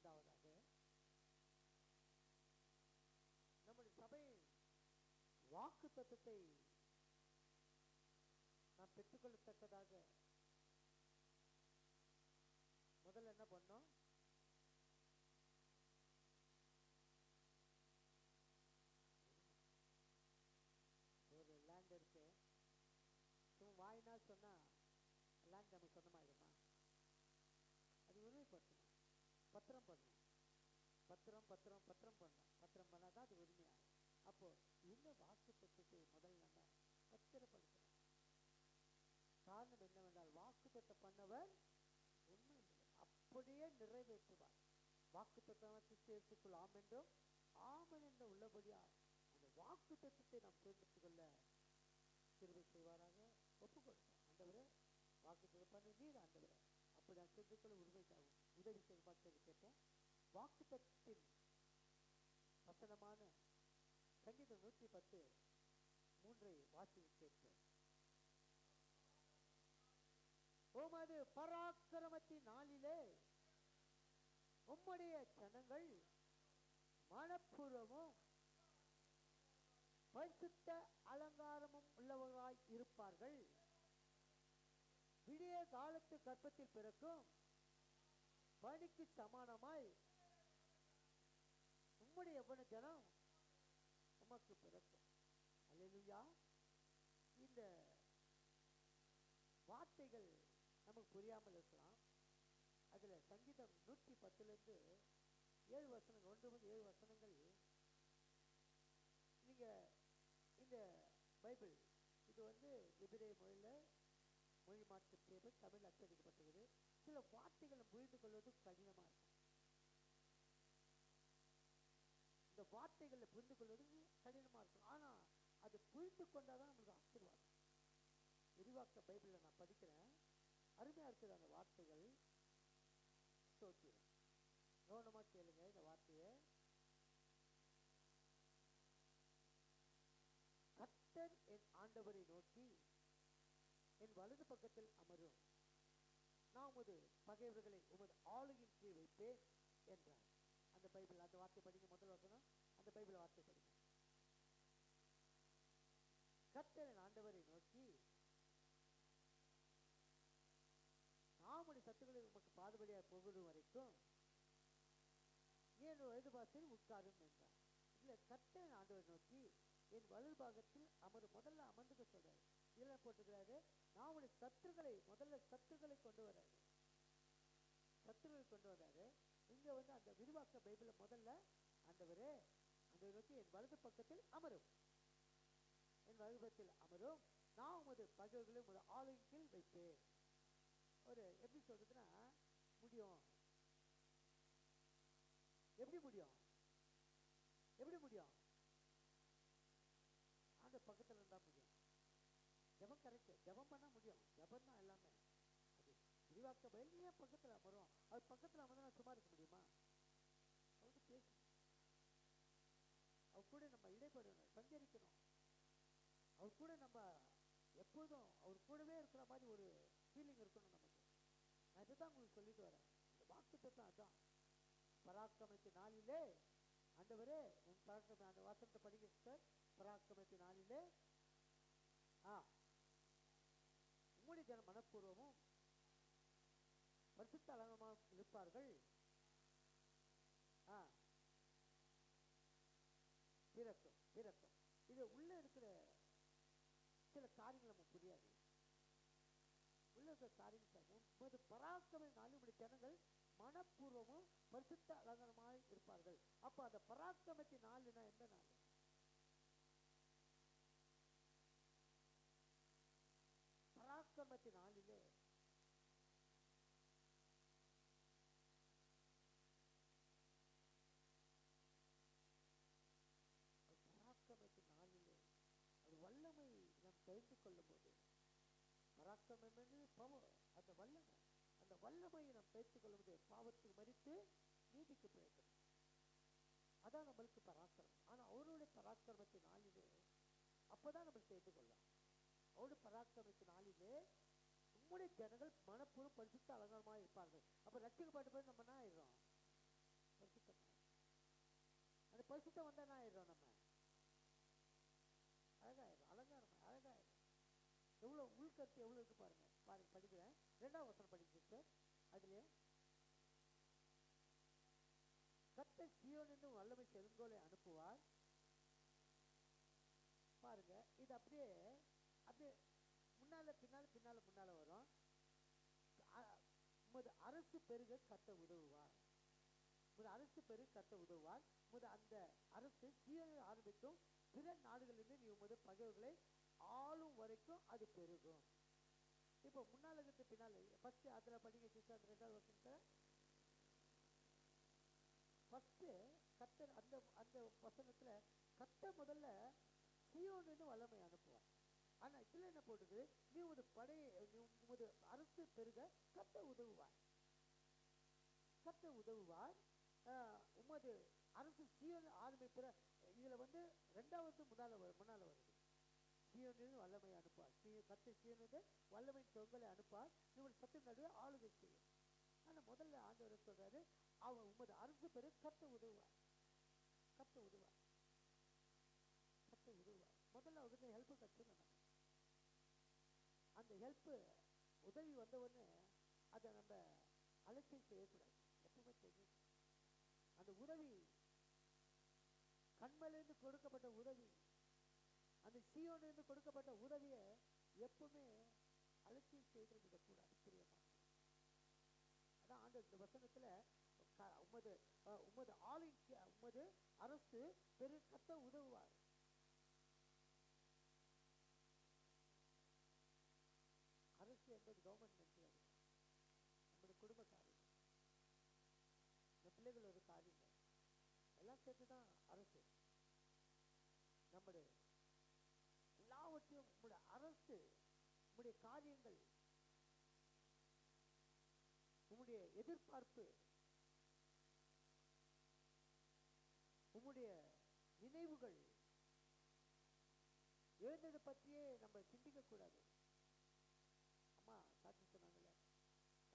இரண்டாவதாக நம்முடைய சபையின் வாக்கு தத்துவத்தை நாம் பெற்றுக்கொள்ளத்தக்கதாக முதல்ல என்ன பண்ணோம்? ஒரு லேண்ட் இருக்கு, வாயினா சொன்னா லேண்ட் நமக்கு சொந்தமாயிடுமா? அது உரிமைப்படுத்தணும், பத்திரம் பண்ணணும், பத்திரம் பத்திரம் பத்திரம் பண்ணணும். பத்திரம் பண்ணாதான் அது உரிமையாகும். அப்போ இந்த வாக்கு தத்துவத்தை முதல்ல நம்ம பத்திரப்படுத்தணும். காரணம் என்னவென்றால் வாக்கு தத்தம் பண்ணவர் உண்மை அப்படியே நிறைவேற்றுவார். வாக்கு தத்துவத்துக்குள் ஆம் என்றும் ஆமன் என்று உள்ளபடியா அந்த வாக்கு தத்துவத்தை நாம் சேர்த்துக் கொள்ள கிருபை செய்வாராக. ஒப்பு கொடுப்போம். ஆண்டவரே வாக்கு தத்தம் பண்ணி நீர் ஆண்டவரே அப்படி நான் சேர்த்துக் கொள்ள உதவி செய்து கேட்போம். வாக்கு தத்துவத்தின் வசனமான சங்கீதம் 110:3 வாசி கேட்போம். உமது பராக்கிரமத்தின் நாளிலே உம்முடைய ஜனங்கள் மனப்பூர்வமும் பரிசுத்த அலங்காரமும் உள்ளவர்களாய் இருப்பார்கள். விடிய காலத்து கற்பத்தில் பிறக்கும் பணிக்கு சமானமாய் உம்முடைய ஜனம் உமக்கு பிறக்கும். அல்லேலூயா. இந்த வார்த்தைகள் நமக்கு புரியாமல் இருக்கலாம். அதுல சங்கீதம் 110 7 வசனங்கள் 1 முதல் 7 வசனங்கள் நீங்க இந்த பைபிள் இது எபிரேய மொழியில மொழி மாற்று டேபிள் தமிழ் அச்சடிக்கப்பட்டது. சில வார்த்தைகளை புரிந்து கொள்வது கடினமா இருக்கும். இந்த வார்த்தைகளை புரிந்து கொள்வது கடினமா இருக்கும். ஆனா அது புரிந்து கொண்டாதான் நம்மளுக்கு ஆசீர்வாதம். விரிவாக்க பைபிள்ல நான் படிக்கிறேன், அருமையா இருக்குது அந்த வார்த்தைகள். ஸ்தோத்திரம். கவனமா கேளுங்க இந்த வார்த்தையை. கர்த்தர் என் ஆண்டவரை நோக்கி என் வலது பக்கத்தில் அமரும், நான் உமது பகைவர்களை உமது ஆளுகையின் கீழ் வைப்பேன் என்றார். அந்த பைபிள் அந்த வார்த்தை படிங்க. முதல் வசனம் அந்த பைபிள் வார்த்தை படிங்க. கர்த்தர் என் ஆண்டவரை நோக்கி நாமுடைய சத்துக்களை உமக்கு பாதுபடியாக போகும் வரைக்கும் என் வலது பாகத்தில் உட்காரும் என்றார். இல்ல கர்த்தர் என் ஆண்டவரை நோக்கி என் வலது பாகத்தில் அமரும். முதல்ல அமர்ந்துக்க சொல்றாரு. இதெல்லாம் போட்டுக்கிறாரு, நாமுடைய சத்துக்களை முதல்ல சத்துக்களை கொண்டு வர்றாரு. சத்துக்களை கொண்டு வர்றாரு. இங்க அந்த விரிவாக்க பைபிள முதல்ல ஆண்டவரே ஆண்டவரை நோக்கி என் வலது பக்கத்தில் அமரும், என் வலது பக்கத்தில் அமரும், நான் உமது பகைவர்களை உமது ஆளுகையின் கீழ் வைப்பேன். ஒரு எப்படி சொல்றதுன்னா முடியும். எப்படி முடியும்? எப்படி முடியும்? அந்த பக்கத்துல இருந்தா முடியும். ஜபம் கரெக்ட், ஜபம் பண்ணா முடியும். ஜபம் தான் எல்லாமே. அது விரிவாக்க பயில பக்கத்துல அமரும். அது பக்கத்துல அமர்ந்தா சும்மா இருக்க முடியுமா? அவருக்கு பேசணும், அவர் கூட நம்ம இடைப்படணும், சஞ்சரிக்கணும். அவர் கூட நம்ம எப்போதும் அவர் கூடவே இருக்கிற மாதிரி ஒரு ஃபீலிங் இருக்கணும் நமக்கு. நான் இதுதான் உங்களுக்கு சொல்லிட்டு வரேன். இந்த வாக்கு தத்துவம் அதான். பராக்கிரமத்தின் நாளிலே ஆண்டவரே உன் பராக்கிரம அந்த வாசனத்தை படிங்க சார். பராக்கிரமத்தின் நாளிலே உம்முடைய ஜனம் மனப்பூர்வமும் பரிசுத்த அலங்கமாக இருப்பார்கள். பிறக்கும் பிறக்கும். இது உள்ள இருக்கிற சில காரியங்கள் நமக்கு புரியாது. உள்ள இருக்கிற காரியங்கள் உமது பராக்கிரமத்தின் நாளில் உம்முடைய ஜனங்கள் மனப்பூர்வமும் பரிசுத்த அலங்கமாக இருப்பார்கள். அப்ப அந்த பராக்கிரமத்தின் நாள்னா எந்த நாள்? பராக்கிரமத்தின் நாளிலே பராக்கிரமத்தின் நாளிலே அது வல்லமை நாம் தெரிந்து கொள்ளும் போது, பராக்கிரமம் என்று பவர், அந்த வல்லமை, அந்த வல்லமையை நாம் தெரிந்து கொள்ளும் போது பாவத்துக்கு மரித்து நீதிக்கு பிழைக்கணும். அதான் நம்மளுக்கு பராக்கிரமம். ஆனா அவருடைய பராக்கிரமத்தின் நாளிலே அப்பதான் நம்ம தெரிந்து கொள்ளலாம். அவருடைய பராக்கிரமத்தின் நாளிலே உம்முடைய ஜனங்கள் மனப்பூர்வம் பரிசுத்த அலங்காரமாக இருப்பார்கள். அப்ப ரட்சிக்கப்பட்ட பிறகு நம்ம என்ன ஆயிடுறோம்? பரிசுத்தம் வந்தா என்ன ஆயிடுறோம்? நம்ம அழகாயிரும், அலங்காரம் அழகாயிரும். எவ்வளவு உள்கருத்து எவ்வளவு இருக்கு பாருங்க. பாருங்க, படிக்கிறேன். 2ஆம் வசனம் படிங்க சார். அதுலயே கர்த்தர் சீயோனிலிருந்து வல்லமை செருங்கோலை அனுப்புவார். பாருங்க, இது அப்படியே அப்படியே முன்னால பின்னால வரும். உமது அரசு பெருக கர்த்தர் உதவுவார். உமது அரசு பெருக கர்த்தர் உதவுவார். உமது அந்த அரசு சீயோனில் ஆரம்பிக்கும் பிற நாடுகளிலிருந்து நீ உமது பகைவர்களை ஆளும் வரைக்கும் அது பெருகும். இப்போ முன்னால இருந்து பின்னால ஃபர்ஸ்ட் அதுல படிக்க சிஸ்டர், 2ஆவது வசனத்துல ஃபர்ஸ்ட் கர்த்தர் அந்த அந்த வசனத்துல கர்த்தர் முதல்ல சீயோனிலிருந்து வல்லமை அனுப்புவார். ஆனா இதுல என்ன போட்டுது? நீ உமது உமது அரசு பெருக கர்த்தர் உதவுவார். கர்த்தர் உதவுவார். உமது அரசு சீயோன் ஆரம்பிக்கிற இதுல வந்து 2வது முன்னால வருது. சீயோனிலிருந்து வல்லமை அனுப்பார். கர்த்தர் சீயோனிலிருந்து வல்லமை தொங்கலை அனுப்பார். இவன் சத்து நடுவே ஆளுகை செய்யும். ஆனா முதல்ல ஆண்டவர் சொல்றாரு, அவன் உமது அரசு பெரு கர்த்தர் உதவுவார். கர்த்தர் உதவுவார். கர்த்தர் உதவுவார். முதல்ல அவருக்கு ஹெல்ப் கற்றுக்கணும். நம்ம அந்த ஹெல்ப் உதவி வந்த உடனே அதை நம்ம அலட்சியம் செய்யக்கூடாது. எப்பவுமே தெரியும் அந்த உதவி கண்மலிருந்து கொடுக்கப்பட்ட உதவி, அந்த சீயோனிலிருந்து கொடுக்கப்பட்ட உதவியை எப்பவுமே அலட்சியம் செய்து கூடாது. பிரியமா, அதான் ஆண்டவர் இந்த வசனத்துல உமது உமது உமது அரசு பெரு கர்த்தர் உதவுவார். அரசு என்பது கவர்மெண்ட் நினைக்கிறது, நம்முடைய குடும்ப காரியம், இந்த பிள்ளைகளோட காரியங்கள் எல்லாம் சேர்த்துதான் அரசு. நம்முடைய எல்லாவற்றையும் உங்களுடைய அரசு, உங்களுடைய காரியங்கள், உங்களுடைய எதிர்பார்ப்பு, உங்களுடைய நினைவுகள் எழுந்ததை பற்றியே நம்ம சிந்திக்க கூடாது. அம்மா சாட்சி சொன்னாங்கல்ல,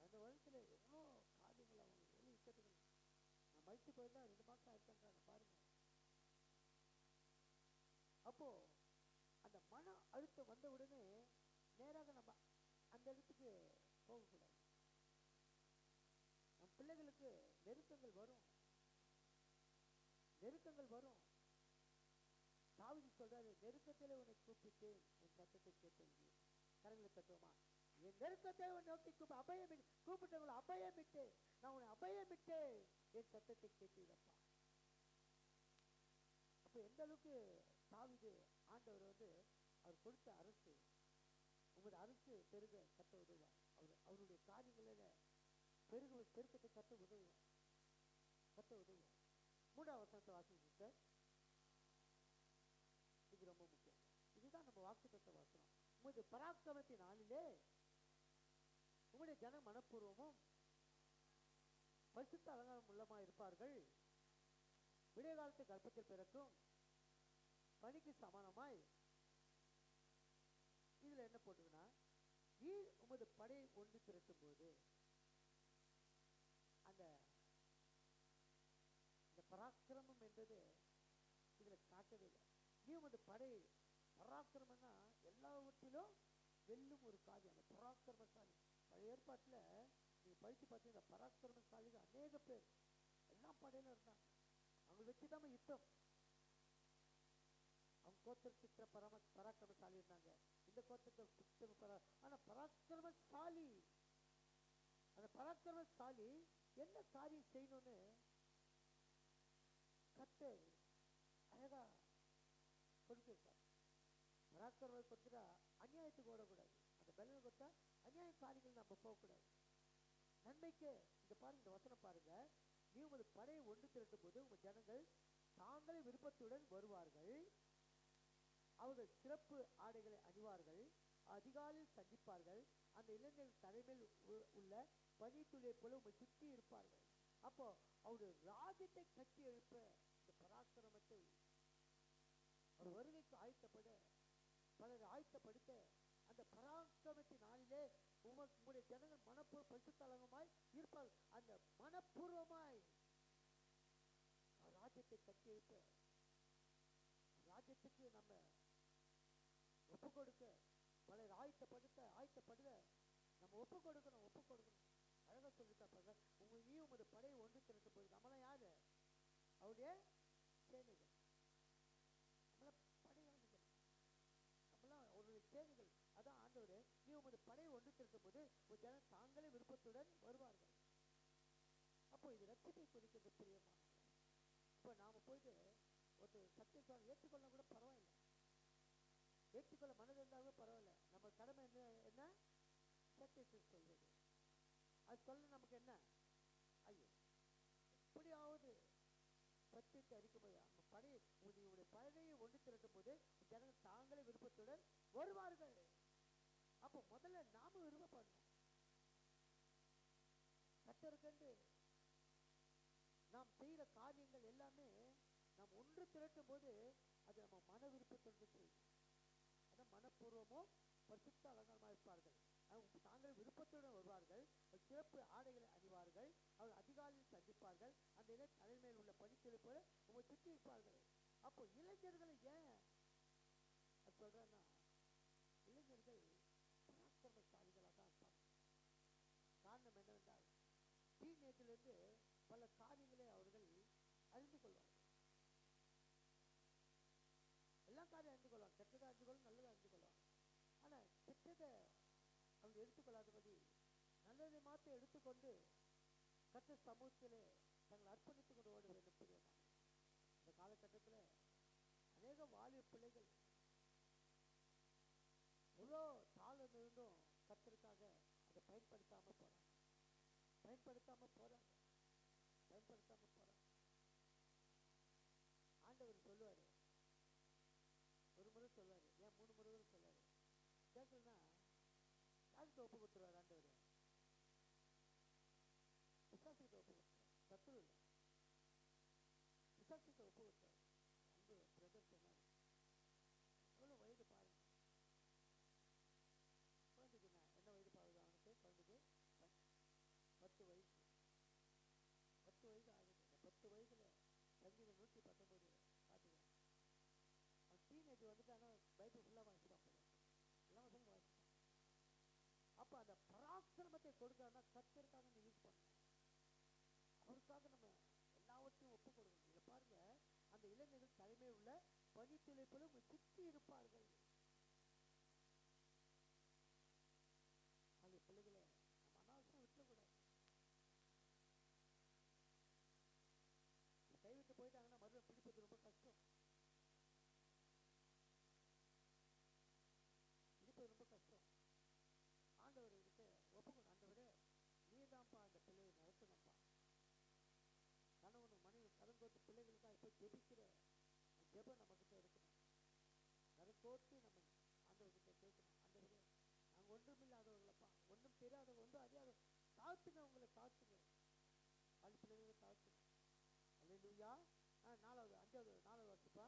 அந்த வருடத்துல எவ்வளோ காரியங்கள் அவங்க எவ்வளோ இக்கட்டுகள். நான் மறுத்து போயிருந்தா 2 மாசம் ஆயிடுச்சாங்க பாருங்க. அப்போ அந்த மன அழுத்தம் வந்த உடனே நேராக நம்ம அந்த இடத்துக்கு போகக்கூடாது. நம் பிள்ளைகளுக்கு நெருக்கங்கள் வரும், நெருக்கங்கள் வரும். தாவீது சொல்றாரு, நெருக்கத்திலே உன்னை கூப்பிட்டு என் சத்தத்தை கேட்டது. கரங்களை தட்டுவோமா? என் நெருக்கத்தை நோக்கி கூப்பிட்டவங்களை அபயமிட்டு, நான் உன்னை அபயமிட்டு என் சத்தத்தை கேட்டீங்கப்பா. அப்ப எந்த அளவுக்கு தாவீது ஆண்டவர் வந்து அவர் கொடுத்த அரசு, உங்களோட அரசு பெருக கத்த உதவுவார். அவருடைய காரியங்களில பெருக்கத்தை கத்த உதவுவார். கத்த உதவுவார். 3ஆவது வசனத்தை வாசிங்க சார். இது ரொம்ப முக்கியம். இதுதான் நம்ம வாக்குத்தத்த வசனம். உமது பராக்கிரமத்தின் நாளிலே உங்களுடைய ஜன மனப்பூர்வமும் பரிசுத்த அலங்காரம் உள்ளமா இருப்பார்கள். விடிய காலத்து கர்ப்பத்தில் பிறக்கும் பனிக்கு சமானமாய். இதுல என்ன போட்டுதுன்னா, உமது படையை ஒன்று திரட்டும் போது அந்த பராக்கிரமம் என்றது இதுல காட்டவே இல்லை. நீ உமது படை பராக்கிரமம்னா எல்லாவற்றிலும் வெல்லும் ஒரு காரியம். அந்த பராக்கிரமசாலி பழைய ஏற்பாட்டுல நீங்க படிச்சு பார்த்தீங்கன்னா பராக்கிரமசாலிகள் அநேக பேர் எல்லாம் படையில இருந்தாங்க. அவங்க வச்சுதான் யுத்தம். அவங்க கோத்திரத்திற்ற பராக்கிரமசாலி இருந்தாங்க, இந்த கோத்திரத்தை. ஆனா பராக்கிரமசாலி, அந்த பராக்கிரமசாலி என்ன காரியம் செய்யணும்னு கர்த்தர் அழகா கொடுத்திருக்கார். பராக்கிரமம் கொடுத்துட்டா அநியாயத்துக்கு ஓடக்கூடாது. அந்த பலனை கொடுத்தா அநியாய காரியங்கள் நம்ம போகக்கூடாது. நன்மைக்கு இந்த பாருங்க, இந்த வசனம் பாருங்க. நீ உமது படையை ஒன்று திரட்டும் போது உங்கள் ஜனங்கள் தாங்களே விருப்பத்துடன் வருவார்கள். அவர்கள் சிறப்பு ஆடைகளை அணிவார்கள். அதிகாலையில் சந்திப்பார்கள். அந்த இளைஞர்கள் தலைமையில் உள்ள பனித்துளியை போல உங்களை சுற்றி இருப்பார்கள். அப்போ அவருடைய ராஜ்யத்தை கட்டி எழுப்ப இந்த பராக்கிரமத்தை அவர் வருகைக்கு ஆயத்தப்பட பலர் ஆயத்தப்படுத்த அந்த பராக்கிரமத்தின் நாளிலே உங்களுடைய ஜனங்கள் மனப்பூர்வ பரிசுத்தலமாய் இருப்பார்கள். அந்த மனப்பூர்வமாய் ராஜ்யத்தை ராஜ்யத்தை கட்டி எழுப்ப, ராஜ்யத்துக்கு நம்ம ஒப்பு கொடுக்க, பல ஆயத்தப்படுத நம்ம ஒப்பு கொடுக்கணும். அழகா சொல்லிட்டாப்பாங்க, நீ உமது படையை ஒன்று திரட்ட போய். நம்மளாம் யாரு? அவருடைய சேனைகள். நம்மளாம் படையாளிகள், நம்மளாம் அவருடைய சேனைகள். அதான் ஆண்டவரே, நீ உமது படையை ஒன்று திரட்டும் போது ஒரு ஜனம் தாங்களே விருப்பத்துடன் வருவார்கள். அப்போ இது ரட்சிப்பை குறிக்கிறது பிரியமானவர்களே. இப்போ நாம போயிட்டு ஒரு சத்தியத்தை ஏற்றுக்கொள்ள கூட பரவாயில்லை, ஏற்றுக்கொள்ள மனது இருந்தாலும் பரவாயில்ல. நம்ம கடமை என்ன? சத்தியத்தை சொல்வது. அது சொல்ல நமக்கு என்ன? ஐயோ, எப்படியாவது சத்தியத்தை அறிக்கும் போது நம்ம உங்களுடைய படையை ஒன்று திரட்டும் போது ஜனங்கள் தாங்களே விருப்பத்துடன் வருவார்கள். அப்போ முதல்ல நாம விருப்பப்படணும். கர்த்தருக்கு நாம் செய்யற காரியங்கள் எல்லாமே நாம் ஒன்று திரட்டும் போது அது நம்ம மன விருப்பத்தோடு செய்யணும். அதான் மனப்பூர்வமோ பரிசுத்த அலங்காரமாக இருப்பார்கள். தாங்கள் விருப்பத்துடன் வருவார்கள். சிறப்பு ஆடைகளை அணிவார்கள். அவர் அதிகாலையில் சந்திப்பார்கள். அந்த இடம் தலைமையில் உள்ள பணித்துறை போல உங்களை சுற்றி இருப்பார்கள். அப்போ இளைஞர்களை ஏன் சொல்றேன்னா, இளைஞர்கள் பராக்கிரமசாலிகளாக தான் இருப்பாங்க. காரணம் என்னவென்றால், டீனேஜிலிருந்து பல காரியங்களை அவர்கள் அறிந்து கொள்வார்கள். எல்லா காரியம் அறிந்து கொள்வாங்க. கெட்டதை அறிந்து கொள்ளும், நல்லதை அறிந்து கொள்வாங்க. ஆனா கெட்டதை அவங்க எடுத்துக்கொள்ளாதபடி நல்லதை மாற்ற எடுத்துக்கொண்டு கர்த்தர் சமூகத்திலே தங்களை அர்ப்பணித்துக் கொண்டு ஓட வேண்டும். பிரியமான இந்த காலகட்டத்தில் அநேக வாலிப பிள்ளைகள் எவ்வளோ தாளம் இருந்தும் கர்த்தருக்காக அதை பயன்படுத்தாம போறாங்க. ஆண்டவர் சொல்லுவாரு, ஒரு முறை சொல்லுவாரு, ஏன் 3 முறை சொல்லுவாரு. கேட்கலன்னா யாருக்கு ஒப்பு கொடுத்துருவாரு? ஆண்டவர் பிசாசுக்கு ஒப்பு கொடுத்துருவார். சத்துரு இல்லை, பிசாசுக்கு ஒப்பு கொடுத்தாரு. அன்பு பிரதர் சொன்னாரு, எவ்வளவு வயது பாருங்க. குழந்தைக்கு என்ன வயது பாருங்க? அவனுக்கு குழந்தைக்கு 10 வயசு. 10 வயது ஆகுது. இந்த 10 வயசுல சங்கீதம் 119 பாத்துக்க. அவன் டீனேஜ் வந்துட்டானா பைபிள் ஃபுல்லா வாசிப்பான். எல்லாம் வாசிப்பான். அப்ப அந்த பராக்கிரமத்தை கொடுக்கறதுனா கர்த்தருக்காக நம்ம யூஸ் பண்ணணும். அவருக்காக நம்ம எல்லாவற்றையும் ஒப்பு கொடுக்கணும். இதை பாருங்க, அந்த இளைஞர்கள் தலைமையில் உள்ள பணித்துளை போல சுற்றி இருப்பார்கள். அந்த பிள்ளைகளை நம்ம அனாவசியம் விட்டுறக்கூடாது. கைவிட்டு போயிட்டாங்கன்னா மறுபடியும் பிடிப்பது ரொம்ப கஷ்டம். ஆண்டவர்கிட்ட ஒப்புக்கணும். ஆண்டவரே, நீதான்ப்பா அந்த பிள்ளையை நடத்தணும்ப்பா. கணவனும் மனைவி கரங்கோட்டு பிள்ளைகளுக்காக போய் ஜெபிக்கிற ஜெபம் நம்ம கிட்ட இருக்கணும். கரங்கோட்டு நம்ம ஆண்டவர்கிட்ட கேட்கணும். ஆண்டவரே, நாங்கள் ஒன்றுமில்லாதவர்களப்பா, ஒன்றும் தெரியாதவங்க, ஒன்றும் அறியாத, தாழ்த்துங்க, உங்களை தாழ்த்துங்க, அது பிள்ளைகளை தாழ்த்துங்க. அல்லேலூயா. 4வது 5வது 4வது வருஷப்பா.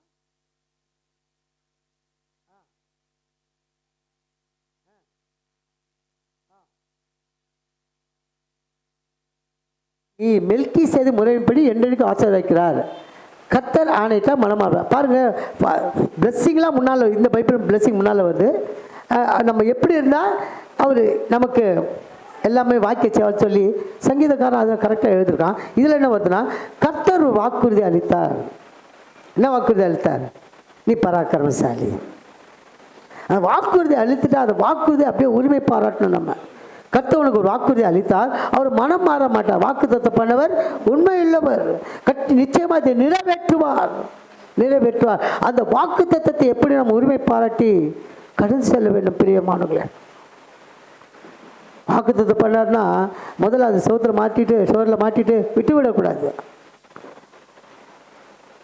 மெல்கிசேது முறையின்படி என்றைக்கு ஆசீர்வதிக்கிறார். கர்த்தர் ஆணையிட்டா மனமாறுவார். பாருங்க, பிளெஸ்ஸிங்லாம் முன்னால், இந்த பைபிள் பிளெஸ்ஸிங் முன்னால் வருது. நம்ம எப்படி இருந்தால் அவர் நமக்கு எல்லாமே வாக்கிய சொல்லி சங்கீதக்காரன் அதை கரெக்டாக எழுதியிருக்கான். இதில் என்ன வருதுன்னா, கர்த்தர் வாக்குறுதி அளித்தார். என்ன வாக்குறுதி அளித்தார்? நீ பராக்கிரமசாலி. அந்த வாக்குறுதி அளித்துட்டா அந்த வாக்குறுதி அப்படியே உரிமை பாராட்டணும். நம்ம கர்த்தவனுக்கு ஒரு வாக்குறுதி அளித்தால் அவர் மனம் மாற மாட்டார். வாக்குத்தத்தம் பண்ணவர் உண்மை உள்ளவர், நிச்சயமாக அதை நிறைவேற்றுவார். அந்த வாக்குத்தத்தத்தை எப்படி நம்ம உரிமை பாராட்டி கடந்து செல்ல வேண்டும். பிரியமானவர்களே, வாக்குத்தத்தம் பண்ணார்னா முதல்ல அது சோரில் மாட்டிட்டு விட்டுவிடக்கூடாது.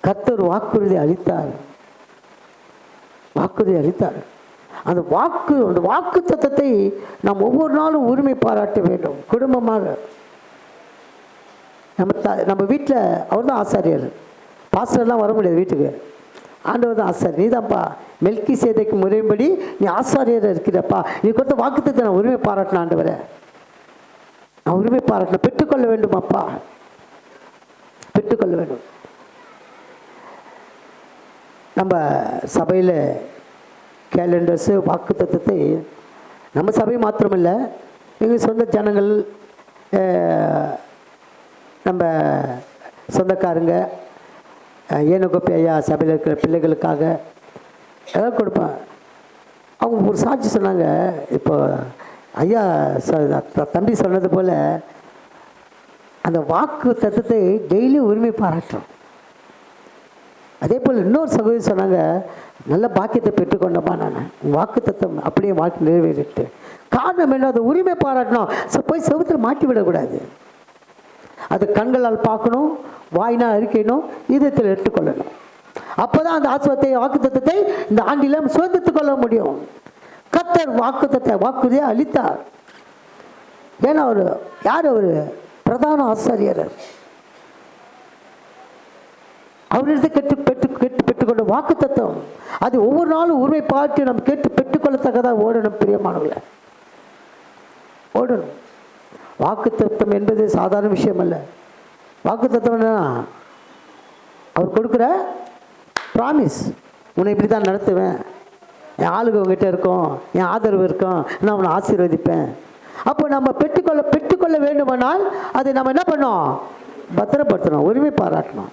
கர்த்தர் வாக்குறுதி அளித்தார். அந்த வாக்கு தத்தத்தை நாம் ஒவ்வொரு நாளும் உரிமை பாராட்ட வேண்டும். குடும்பமாக நம்ம வீட்டில் அவர் தான் ஆசாரியர். பாஸ்டர்லாம் வர முடியாது வீட்டுக்கு. ஆண்டவர் தான் ஆசாரியர். நீதான்ப்பா மெல்கிசேதேக்கு முறைப்படி நீ ஆசாரியர் இருக்கிறப்பா. நீ கொடுத்த வாக்கு தத்தத்தை நான் உரிமை பாராட்டின. ஆண்டவரை நான் உரிமை பாராட்டின, பெற்றுக்கொள்ள வேண்டும் அப்பா, பெற்றுக்கொள்ள வேண்டும். நம்ம சபையில் கேலண்டர்ஸு வாக்கு தத்துவத்தை நம்ம சபை மாத்திரமில்லை, எங்கள் சொந்த ஜனங்கள், நம்ம சொந்தக்காரங்க, ஏனகோப்பி ஐயா சபையில் இருக்கிற பிள்ளைகளுக்காக எல்லாம் கொடுப்பேன். அவங்க ஒரு சாட்சி சொன்னாங்க. இப்போ ஐயா தம்பி சொன்னது போல் அந்த வாக்கு தத்துவத்தை டெய்லி உரிமை பாராட்டுறோம். அதே போல் இன்னொரு சகோதரி சொன்னாங்க, நல்ல பாக்கியத்தை பெற்றுக்கொண்டோமா, நான் வாக்கு தத்துவம் அப்படியே வாழ்க்கை நிறைவேறிட்டு. காரணம் என்ன? அதை உரிமை பாராட்டணும். போய் செவத்தில் மாட்டி விடக்கூடாது. அது கண்களால் பார்க்கணும், வாயினால் அறிக்கணும், இதயத்தில் எடுத்துக்கொள்ளணும். அப்போ தான் அந்த ஆசீர்வாதத்தை வாக்கு தத்துவத்தை இந்த ஆண்டில் சுதந்திரத்துக் கொள்ள முடியும். கர்த்தர் வாக்கு தத்துவ வாக்குறுதியை அளித்தார். ஏன்னா அவர் யார்? அவர் பிரதான ஆசாரியர். அவரிடத்தை பெற்றுக்கொண்ட வாக்கு தத்துவம் அது ஒவ்வொரு நாளும் உரிமை பார்த்து நம்ம கேட்டு பெற்றுக்கொள்ளத்தக்கதாக ஓடணும். பிரியமானவர்களே, ஓடணும். வாக்கு தத்துவம் என்பது சாதாரண விஷயம் அல்ல. வாக்கு தத்துவம்னா அவர் கொடுக்குற ப்ராமிஸ். உன்னை இப்படி தான் நடத்துவேன், என் ஆளுங்க உங்ககிட்ட இருக்கும், என் ஆதரவு இருக்கும், நான் அவனை ஆசீர்வதிப்பேன். அப்போ நம்ம பெற்றுக்கொள்ள வேண்டுமானால் அதை நம்ம என்ன பண்ணோம்? பத்திரப்படுத்தணும், உரிமை பாராட்டணும்.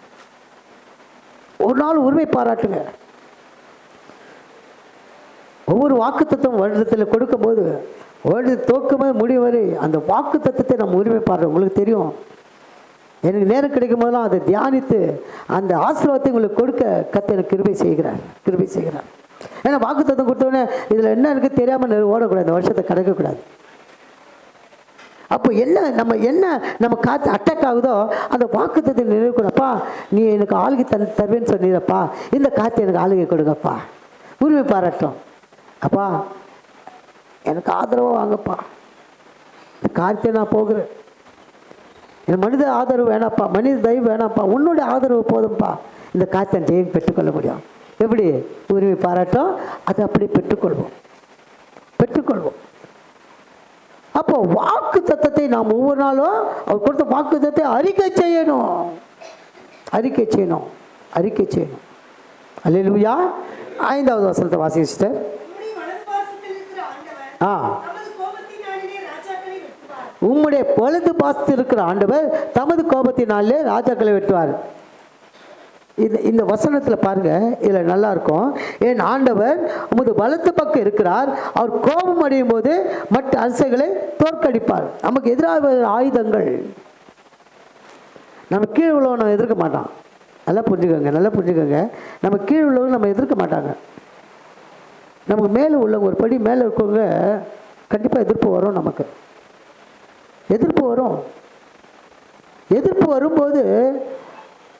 ஒரு நாள் உரிமை பாராட்டுங்க. ஒவ்வொரு வாக்கு தத்துவம் வருடத்தில் கொடுக்கும்போது வருடத்தை தோக்கும்போது முடிவு வரை அந்த வாக்கு தத்துவத்தை நம்ம உரிமை பாடுறோம். உங்களுக்கு தெரியும், எனக்கு நேரம் கிடைக்கும் போதெல்லாம் அதை தியானித்து அந்த ஆசீர்வாதத்தை உங்களுக்கு கொடுக்க கர்த்தர் எனக்கு கிருபை செய்கிறார். ஏன்னா வாக்கு தத்துவம் கொடுத்தோடனே இதில் என்ன எனக்கு தெரியாமல் ஓடக்கூடாது, இந்த வருஷத்தை கடக்கக்கூடாது. அப்போ நம்ம காற்று அட்டாக் ஆகுதோ அந்த வாக்குத்தத்தை நினைவுக்கூடப்பா, நீ எனக்கு ஆளுகை தருவேன்னு சொன்னீரப்பா, இந்த காற்று எனக்கு ஆளுகை கொடுங்கப்பா, உரிமை பாராட்டும். அப்பா எனக்கு ஆதரவாக வாங்கப்பா, இந்த காற்றை நான் போகிறேன், என் மனித ஆதரவு வேணாப்பா, மனித தயவு வேணாப்பா, உன்னுடைய ஆதரவு போதும்ப்பா, இந்த காற்றை ஜெயம் பெற்றுக்கொள்ள முடியும். எப்படி? உரிமை பாராட்டும். அதை அப்படி பெற்றுக்கொள்வோம். அப்போ வாக்கு தத்தத்தை நாம் ஒவ்வொரு நாளும் அவர் கொடுத்த வாக்கு தத்தத்தை அறிக்கை செய்யணும். அல்லேலூயா. 5வது வசனத்தை வாசிச்சிட்டு, உம்முடைய வலது பாசத்தில் இருக்கிற ஆண்டவர் தமது கோபத்தினாலே ராஜாக்களை வெட்டுவார். இந்த வசனத்தில் பாருங்க, இதில் நல்லா இருக்கும். என் ஆண்டவர் உமது வலது பக்கம் இருக்கிறார், அவர் கோபம் அடையும் போது மற்ற அரசுகளை தோற்கடிப்பார். நமக்கு எதிராக ஆயுதங்கள் நம்ம கீழே உள்ளவங்க நம்ம எதிர்க்க மாட்டான். நல்லா புரிஞ்சுக்கோங்க. நம்ம கீழே உள்ளவங்க நம்ம எதிர்க்க மாட்டாங்க. நமக்கு மேலே உள்ளவங்க ஒரு படி மேலே இருக்கவங்க கண்டிப்பாக எதிர்ப்பு வரும். நமக்கு எதிர்ப்பு வரும்போது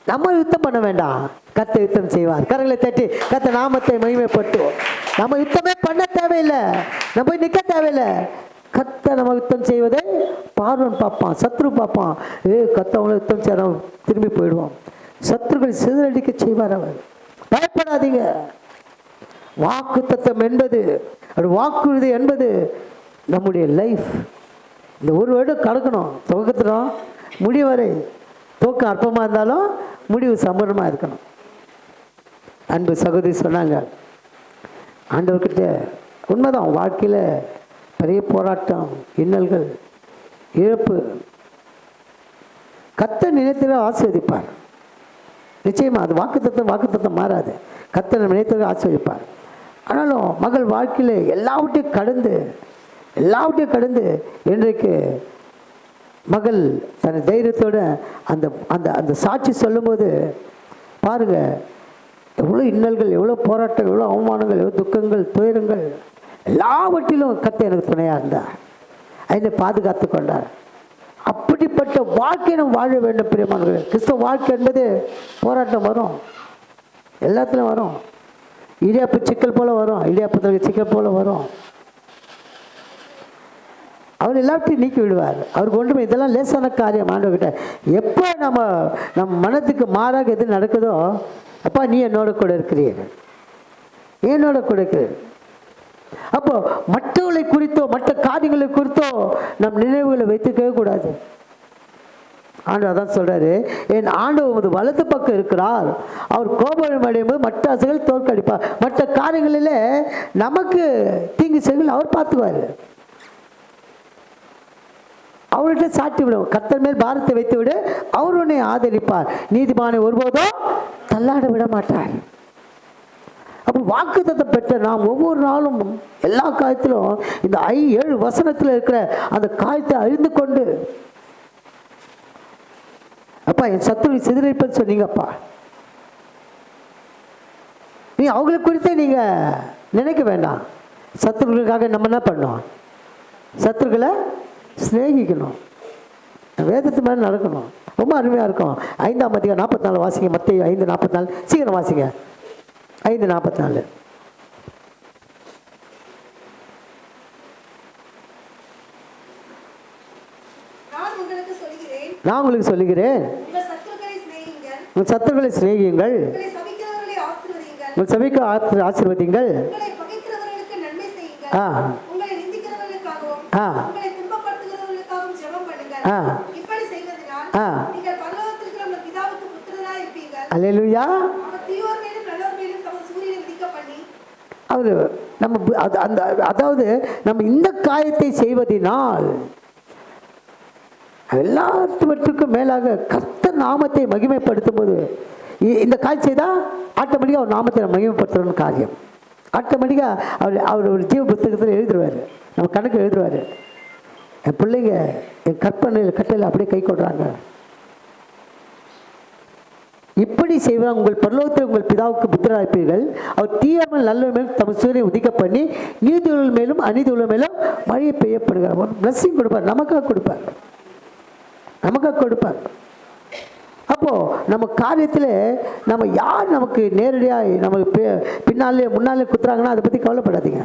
நம்ம யுத்தம் பண்ண வேண்டாம், கர்த்தர் யுத்தம் செய்வார். கரங்களை தட்டி கர்த்தர் நாமத்தை மகிமைப்படுத்துவோம். நம்ம யுத்தமே பண்ண தேவையில்லை, நம்ம போய் நிற்க தேவையில்லை. கர்த்தர் நம்ம யுத்தம் செய்வதை பார்வன் பார்ப்பான், சத்ரு பார்ப்பான். கர்த்தர் அவங்களை யுத்தம் செய்ய திரும்பி போயிடுவோம். சத்ருக்களை சிதறடிக்க செய்வார் அவர். பயப்படாதீங்க. வாக்கு தத்தம் என்பது, வாக்குறுதி என்பது நம்முடைய லைஃப். இந்த ஒரு வருடம் கடக்கணும், துவக்கத்திலும் முடிவு வரை. தூக்கம் அற்பமாக இருந்தாலும் முடிவு சம்பூர்ணமாக இருக்கணும். அன்பு சகோதரி சொன்னாங்க, ஆண்டவர்கிட்ட உண்மைதான், வாழ்க்கையில் பெரிய போராட்டம், இன்னல்கள், இழப்பு. கர்த்தர் நினைத்ததை ஆசீர்வதிப்பார். நிச்சயமாக அது வாக்குத்தத்தம் மாறாது. கர்த்தர் நினைத்ததை ஆசீர்வதிப்பார். ஆனாலும் மகள் வாழ்க்கையில் எல்லாவற்றையும் கடந்து இன்றைக்கு மகள் தன் தைரியத்தோடு அந்த அந்த அந்த சாட்சி சொல்லும்போது பாருங்கள், எவ்வளோ இன்னல்கள், எவ்வளோ போராட்டங்கள், எவ்வளோ அவமானங்கள், எவ்வளோ துக்கங்கள், துயரங்கள், எல்லாவற்றிலும் கர்த்தர் எனக்கு துணையாக இருந்தார், என்னை பாதுகாத்து கொண்டார். அப்படிப்பட்ட வாழ்க்கையை நம்ம வாழ வேண்டும். பிரியமானவர்களே, கிறிஸ்தவ வாழ்க்கை என்பது போராட்டம் வரும், எல்லாத்துலையும் வரும். இடியாப்பு சிக்கல் போல் வரும், இடியாப்பத்தில் சிக்கல் போல் வரும். அவர் எல்லாத்தையும் நீக்கி விடுவார். அவருக்கு ஒன்றுமே இதெல்லாம் லேசான காரியம். ஆண்டவர்கிட்ட எப்போ நம்ம மனத்துக்கு மாறாக எது நடக்குதோ, அப்பா நீ என்னோட கூட இருக்கிறீர்கள், அப்போ மற்றவர்களை குறித்தோ மற்ற காரியங்களை குறித்தோ நம் நினைவுகளை வைத்துக்கவே கூடாது. ஆண்டவர் அதான் சொல்றாரு, என் ஆண்டவர் உமது வலது பக்கம் இருக்கிறார், அவர் கோபம் அடையும் போது மற்ற அரசுகள் தோற்கடிப்பார். மற்ற காரியங்களில் நமக்கு தீங்கு செய்கள் அவர் பார்த்துக்குவார். அவர்கிட்ட சாட்டி விடும். கர்த்தர் மேல் பாரத்தை வைத்து விடு, அவர் உன்னை ஆதரிப்பார். நீதிமானை ஒருபோதும் தள்ளாட விட மாட்டார். அப்போ வாக்குத்தத்தம் பெற்ற நாம் ஒவ்வொரு நாளும் எல்லா காரியத்திலும் இந்த 7 வசனத்தில் இருக்கிற அந்த காரியத்தை அறிந்து கொண்டு, அப்பா என் சத்துருவை சிதறடிப்பேன்னு சொன்னீங்கப்பா, நீ அவங்களை குறித்தே நீங்க நினைக்க வேண்டாம். சத்துருக்களுக்காக நம்ம என்ன பண்ணோம்? சத்துருக்களை சிநேகிக்கணும், வேதத்து மேலே நடக்கணும். ரொம்ப அருமையாக இருக்கும். 5ஆம் அதிகாரம் 44 வாசிங்க. மத்தேயு 5:44. சீக்கிரம் வாசிங்க. 5:44. நான் உங்களுக்கு சொல்லுகிறேன், உங்கள் சத்துருக்களை சிநேகியுங்கள், உங்கள் சபைக்கு ஆசீர்வதிங்கள், அல்லேலூயா. அவரு நம்ம அதாவது நம்ம இந்த காரியத்தை செய்வதனால் எல்லாவற்றுக்கும் மேலாக கர்த்தர் நாமத்தை மகிமைப்படுத்தும் போது இந்த காரியம் செய்தால் ஆட்டோமேட்டிக்காக அவர் நாமத்தை மகிமைப்படுத்துகிற காரியம் ஆட்டோமேட்டிக்காக அவர் ஒரு ஜீவ புத்தகத்தில் எழுதுருவார், நம்ம கணக்கு எழுதுருவார். என் பிள்ளைங்க என் கற்பனையில் கட்டையில் அப்படியே கை கொள்றாங்க. இப்படி செய்வார், உங்கள் பரலோகத்தில் உங்கள் பிதாவுக்கு புத்திரராயிருப்பீர்கள், அவர் தீயாமல் நல்ல மேலும் தம் சூரியனை உதிக்க பண்ணி நீதியுள்ள மேலும் அநீதியுள்ள மேலும் மழையை பெய்யப்படுகிறார். ஒரு பிளஸ்ஸிங் கொடுப்பார், நமக்காக கொடுப்பார். அப்போ நம்ம காரியத்தில் நம்ம யார் நமக்கு நேரடியாக நமக்கு முன்னாலே குத்துறாங்கன்னா அதை பற்றி கவலைப்படாதீங்க,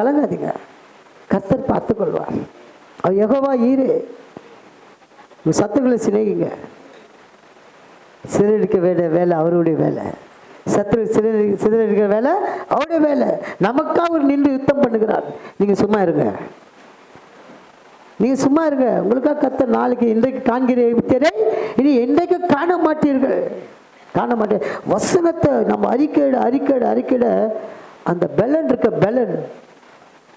கலங்காதீங்க. கர்த்தர் பார்த்து கொள்வார். அவர் யெகோவா ஈரே. சத்துருக்களை சிநேகிங்க. சிதறடிக்க வேலை அவருடைய வேலை, சத்துரு சிதறடிக்கிற வேலை அவருடைய வேலை. நமக்காக அவர் நின்று யுத்தம் பண்ணுகிறார். நீங்கள் சும்மா இருங்க, உங்களுக்காக கர்த்தர் நாளைக்கு இன்றைக்கு காண்கிற எகிப்தியரை இனி என்றைக்கு காண மாட்டீர்கள். வசனத்தை நம்ம அறிக்கையிட அந்த பெலன்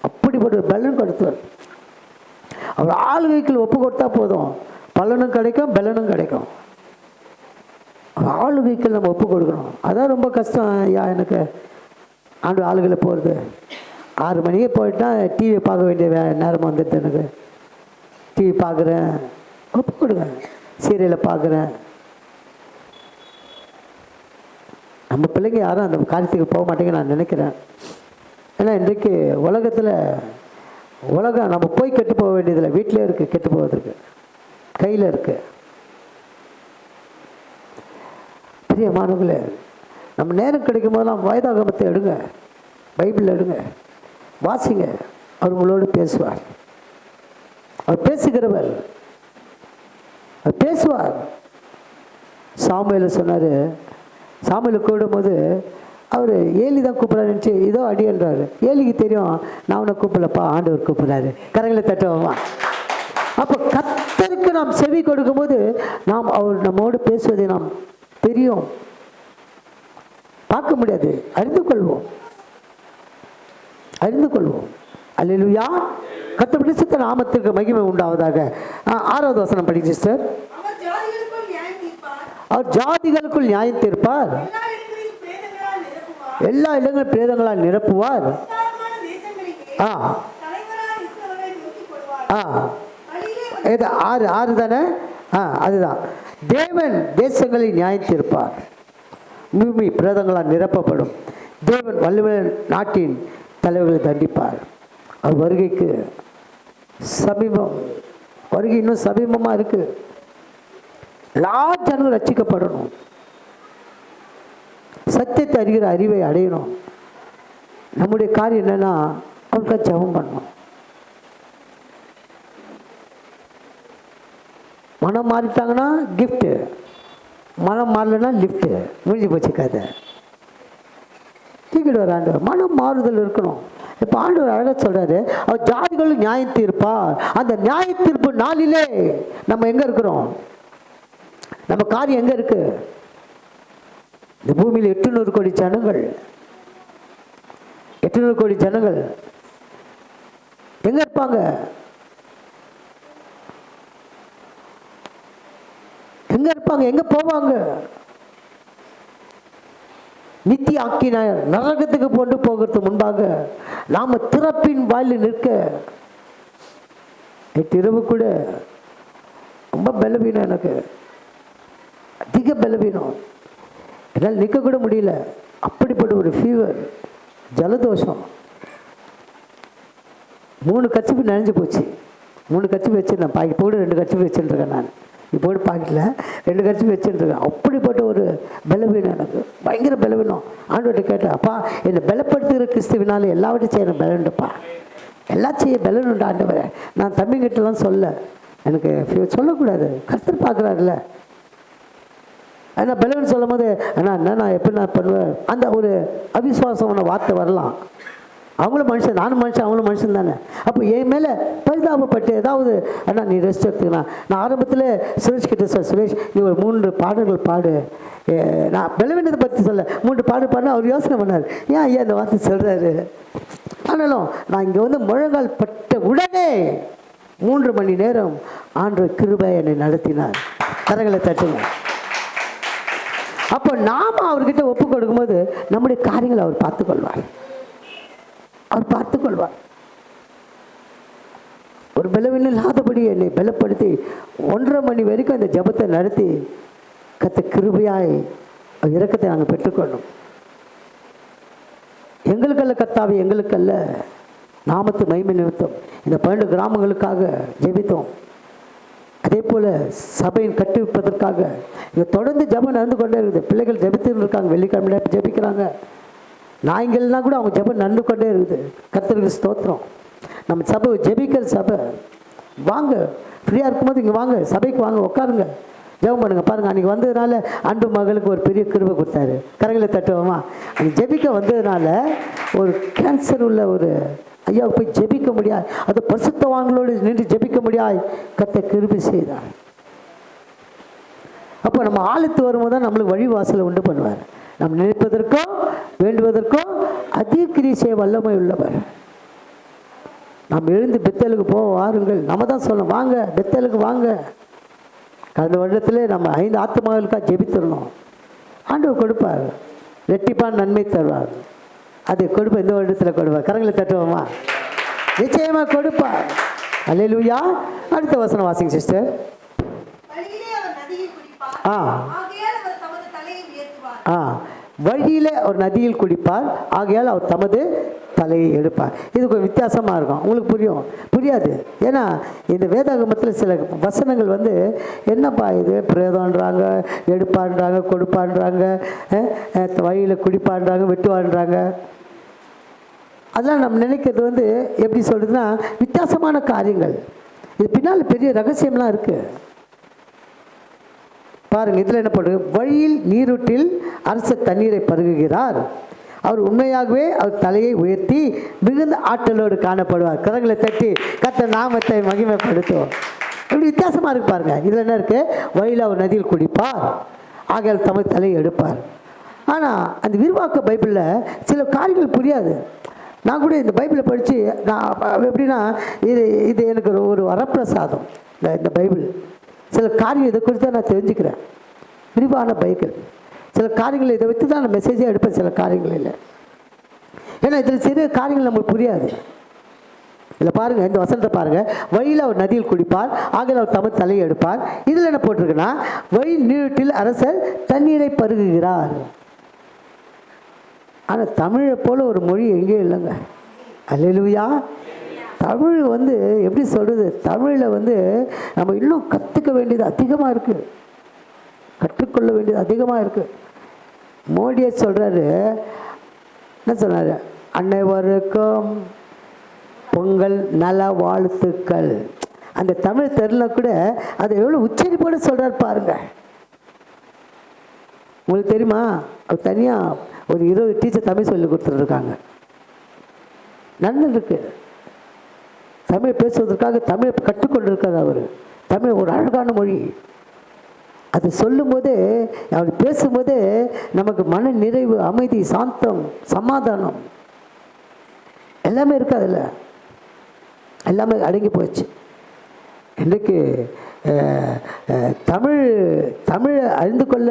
அப்படிப்பட்ட பெலன் கொடுத்துவார். அவர் ஆளுகைக்குள் ஒப்பு கொடுத்தா போதும், பலனும் கிடைக்கும், பெலனும் கிடைக்கும். ஆளுகைக்குள் நம்ம ஒப்பு கொடுக்கணும். அதான் ரொம்ப கஷ்டம் ஐயா எனக்கு. ஆளுகளை போகிறது 6 மணிக்கே போயிட்டா டிவியை பார்க்க வேண்டிய நேரம் வந்துடுது. எனக்கு டிவி பார்க்குறேன், ஒப்பு கொடுங்க. சீரியலை பார்க்குறேன். நம்ம பிள்ளைங்க யாரும் அந்த காரியத்துக்கு போக மாட்டேங்க நான் நினைக்கிறேன். ஏன்னா இன்றைக்கு உலகம் நம்ம போய் கெட்டு போக வேண்டியதில்லை, வீட்டிலே இருக்குது. கெட்டு போவதற்கு கையில் இருக்குது. பிரியமானவர்களே, நம்ம நேரம் கிடைக்கும் போதெல்லாம் வேதாகமத்தை எடுங்க, பைபிள் எடுங்க, வாசிங்க. அவர் உங்களோடு பேசுவார். அவர் பேசுகிறவர், அவர் பேசுவார். சாமுவேல் சொன்னார், சாமுவேல் கூடும்போது அவர் ஏலி தான் கூப்பிட்றாரு நினச்சி இதோ அடின்றாரு. ஏலிக்கு தெரியும் நான் உன்னை கூப்பிடலப்பா, ஆண்டவர் கூப்பிட்றாரு. கரங்களை தட்டுவோமா? அப்போ கர்த்தருக்கு நாம் செவி கொடுக்கும்போது அவர் நம்மோடு பேசுவதை நாம் தெரியும், பார்க்க முடியாது, அறிந்து கொள்வோம். அல்லேலூயா. கர்த்தர் பரிசுத்த நாமத்திற்கு மகிமை உண்டாவதாக. 6வது வசனம் படிங்க சிஸ்டர். அவர் ஜாதிகளுக்குள் நியாயம் தீர்ப்பார், எல்லா இடங்களும் பிரேதங்களால் நிரப்புவார். ஆறு தானே? அதுதான். தேவன் தேசங்களை நியாயம் தீர்ப்பார், பூமி பிரேதங்களால் நிரப்பப்படும். தேவன் வல்லவன் நாட்டின் தலைவர்களை தண்டிப்பார். அவர் வருகைக்கு சமீபம், வருகை இன்னும் சமீபமாக இருக்கு. எல்லா ஜனங்களும் ரட்சிக்கப்படணும், சத்தியத்தை அறிகிற அறிவை அடையணும். நம்முடைய காரியம் என்னன்னா அவருக்காக ஜெபம் பண்ணணும். மனம் மாறிட்டாங்கன்னா கிஃப்ட்டு, மனம் மாறலைன்னா லிஃப்ட்டு. முடிஞ்சு போச்சு கதை. தூக்கிட்டு வர ஆண்டவர். மனம் மாறுதல் இருக்கணும். இப்போ ஆண்டவர் அழகாக சொல்றாரு, அவர் ஜாதிகளும் நியாயம் தீர்ப்பார். அந்த நியாய தீர்ப்பு நாளிலே நம்ம எங்க இருக்கிறோம்? நம்ம காரியம் எங்க இருக்கு? இந்த பூமியில் 800 கோடி ஜனங்கள், 800 கோடி ஜனங்கள் எங்க இருப்பாங்க? எங்க இருப்பாங்க? எங்க போவாங்க? நித்திய ஆக்கினார் நரகத்துக்கு கொண்டு போகிறதுக்கு முன்பாக நாம திறப்பின் வாயில் நிற்க. இரவு கூட ரொம்ப பலவீனம், எனக்கு அதிக பலவீனம், என்னால் நிற்க கூட முடியல. அப்படிப்பட்ட ஒரு ஃபீவர், ஜலதோஷம். 3 கர்ச்சீஃப் நனைஞ்சு போச்சு. 3 கர்ச்சீஃப் வச்சுருந்தேன் பாக்கெட். இப்போ கூட 2 கர்ச்சீஃப் வச்சுருக்கேன். நான் இப்போ கூட பாக்கெட்டில் 2 கர்ச்சீஃப் வச்சுருக்கேன். அப்படிப்பட்ட ஒரு பலவீனம், எனக்கு பயங்கர பலவீனம். ஆண்டவர்கிட்ட கேட்டேன், அப்பா என்னை பலப்படுத்துகிற கிறிஸ்துவினால எல்லாவற்றையும் செய்ய எனக்கு பலனுண்டுப்பா, எல்லாம் செய்ய பலனுண்டு ஆண்டவரே. நான் தம்பிங்கிட்டலாம் சொல்ல, எனக்கு சொல்லக்கூடாது, கர்த்தர் பார்க்குறாருல்ல. ஆனால் பலவன் சொல்லும் போது அண்ணா என்ன நான் எப்படி நான் பண்ணுவேன், அந்த ஒரு அவிசுவாசமான வார்த்தை வரலாம். அவங்களும் மனுஷன், நானும் மனுஷன், அவங்களும் மனுஷன் தானே. அப்போ என் மேலே பரிதாபப்பட்டு ஏதாவது அண்ணா நீ ரெஸ்ட் எடுத்துக்கலாம். நான் ஆரம்பத்தில் சுரேஷ் கிட்ட சார், சுரேஷ் நீ ஒரு 3 பாடல்கள் பாடு, நான் பலவீனத்தை பற்றி சொல்ல 3 பாடுனா அவர் யோசனை பண்ணார், ஏன் ஐயா இந்த வார்த்தை சொல்கிறாரு. ஆனாலும் நான் இங்கே வந்து முழங்கால் பட்ட உடனே 3 மணி நேரம் ஆண்டவர் கிருபை என்னை நடத்தினார். கரங்களை தட்டுங்க. அப்போ நாம் அவர்கிட்ட ஒப்பு கொடுக்கும்போது நம்முடைய காரியங்களை அவர் பார்த்துக்கொள்வார். அவர் பார்த்துக்கொள்வார். ஒரு பலவீனம் இல்லாதபடி என்னை பலப்படுத்தி 1:30 மணி வரைக்கும் இந்த ஜபத்தை நடத்தி கத்த கிருபையாய் இரக்கத்தை நாங்கள் பெற்றுக்கொள்ளணும். எங்களுக்கல்ல கர்த்தாவே, எங்களுக்கல்ல, நாமத்து மகிமை நிமித்தம் இந்த 12 கிராமங்களுக்காக ஜெபித்தோம். அதே போல் சபையின் கட்டுவிப்பதற்காக இங்கே தொடர்ந்து ஜபம் நடந்து கொண்டே இருக்குது. பிள்ளைகள் ஜபித்துன்னு இருக்காங்க, வெள்ளிக்கிழமையில ஜபிக்கிறாங்க. நாய்கள்லாம் கூட அவங்க ஜபம் நடந்து கொண்டே இருக்குது. கர்த்தருக்கு ஸ்தோத்திரம். நம்ம சபை ஜெபிக்கிற சபை. வாங்க, ஃப்ரீயாக இருக்கும்போது இங்கே வாங்க, சபைக்கு வாங்க, உட்காருங்க, ஜெபம் பண்ணுங்க. பாருங்கள், அன்றைக்கி வந்ததுனால அன்பு மகளுக்கு ஒரு பெரிய கிருபை கொடுத்தாரு. கரங்களை தட்டுவோமா? அன்றைக்கி ஜெபிக்க வந்ததுனால ஒரு கேன்சர் உள்ள ஒரு ஐயாவுக்கு போய் ஜெபிக்க முடியாது, அது பரிசுத்தவான்களோடு நின்று ஜெபிக்க முடியாது, கர்த்தர் கிருபை செய்தார். அப்போ நம்ம ஆழத்து வரும்போது தான் நம்மளுக்கு வழிவாசலை உண்டு பண்ணுவார். நம்ம நினைப்பதற்கும் வேண்டுவதற்கும் அதிக கிரியை செய்ய வல்லமை உள்ளவர். நாம் எழுந்து பெத்தலுக்கு வாருங்கள். நம்ம தான் சொல்லணும், வாங்க பெத்தலுக்கு வாங்க. கடந்த வருடத்திலே நம்ம 5 ஆத்துமாக்களுக்காக ஜெபித்திடணும். ஆண்டவர் கொடுப்பார், ரெட்டிப்பான் நன்மை தருவார். அதை கொடுப்ப இந்த வருடத்தில் கொடுப்பார். கரங்களை தட்டுவோமா? நிச்சயமாக கொடுப்பார். அல்லேலூயா. அடுத்த வசனம் வாசிங்க சிஸ்டர். வழியிலே ஒரு நதியில் குடிப்பார், ஆகையால் அவர் தமது தலையை எடுப்பார். இது கொஞ்சம் வித்தியாசமாக இருக்கும், உங்களுக்கு புரியாது. ஏன்னா இந்த வேதாகமத்தில் சில வசனங்கள் வந்து என்னப்பா இது பிரேதம்ன்றாங்க, எடுப்பான்றாங்க, கொடுப்பான்றாங்க, வழியில் குடிப்பான்றாங்க, வெட்டுவான்றாங்க. அதெல்லாம் நம்ம நினைக்கிறது வந்து எப்படி சொல்கிறதுனா வித்தியாசமான காரியங்கள். இது பின்னால் பெரிய ரகசியம்லாம் இருக்குது. பாருங்கள், இதில் என்ன பண்ணுறது? வழியில் நீரூற்றில் அரச தண்ணீரை பருகுகிறார், அவர் உண்மையாகவே அவர் தலையை உயர்த்தி மிகுந்த ஆற்றலோடு காணப்படுவார். கரங்களை தட்டி கர்த்தர் நாமத்தை மகிமைப்படுத்துவோம். இப்படி வித்தியாசமாக இருக்கு பாருங்கள். இதில் என்ன இருக்குது? வழியில் அவர் நதியில் குடிப்பார், ஆகையால் தமது தலையை எடுப்பார். ஆனால் அந்த விரிவாக்க பைபிளில் சில காரியங்கள் புரியாது. நான் கூட இந்த பைபிளை படித்து நான் எப்படின்னா இது எனக்கு ஒரு வரப்பிரசாதம். இந்த பைபிள் சில காரியம் இதை குறித்து தான் நான் தெரிஞ்சுக்கிறேன். விரிவான பைபிள் சில காரியங்களை இதை வச்சு தான் நான் மெசேஜே எடுப்பேன். சில காரியங்கள் இல்லை, ஏன்னா இதில் சிறு காரியங்கள் நமக்கு புரியாது. இதில் பாருங்கள், இந்த வசனத்தை பாருங்கள். வழியில் அவர் நதியில் குடிப்பார், ஆகையால் அவர் தமது தலையை எடுப்பார். இதில் என்ன போட்டிருக்குன்னா, வழி நீரூற்றில் அரசர் தண்ணீரை பருகுகிறார். ஆனால் தமிழை போல் ஒரு மொழி எங்கேயும் இல்லைங்க. அல்லேலூயா. தமிழ் வந்து எப்படி சொல்கிறது? தமிழில் வந்து நம்ம இன்னும் கற்றுக்க வேண்டியது அதிகமாக இருக்குது, கற்றுக்கொள்ள வேண்டியது அதிகமாக இருக்குது. மோடியை சொல்கிறாரு, என்ன சொன்னார்? அனைவருக்கும் பொங்கல் நல வாழ்த்துக்கள். அந்த தமிழ் தெரியல கூட அதை எவ்வளோ உச்சரிப்போடு சொல்கிறார் பாருங்க. உங்களுக்கு தெரியுமா? அவர் தனியாக ஒரு 20 டீச்சர் தமிழ் சொல்லி கொடுத்துட்ருக்காங்க. நடந்துருக்கு. தமிழ் பேசுவதற்காக தமிழை கற்றுக்கொண்டிருக்கார் அவர். தமிழ் ஒரு அழகான மொழி. அது சொல்லும்போதே, அவர் பேசும்போதே நமக்கு மன நிறைவு, அமைதி, சாந்தம், சமாதானம் எல்லாமே இருக்கு. அதில் எல்லாமே அடங்கி போச்சு. இன்றைக்கு தமிழை அறிந்து கொள்ள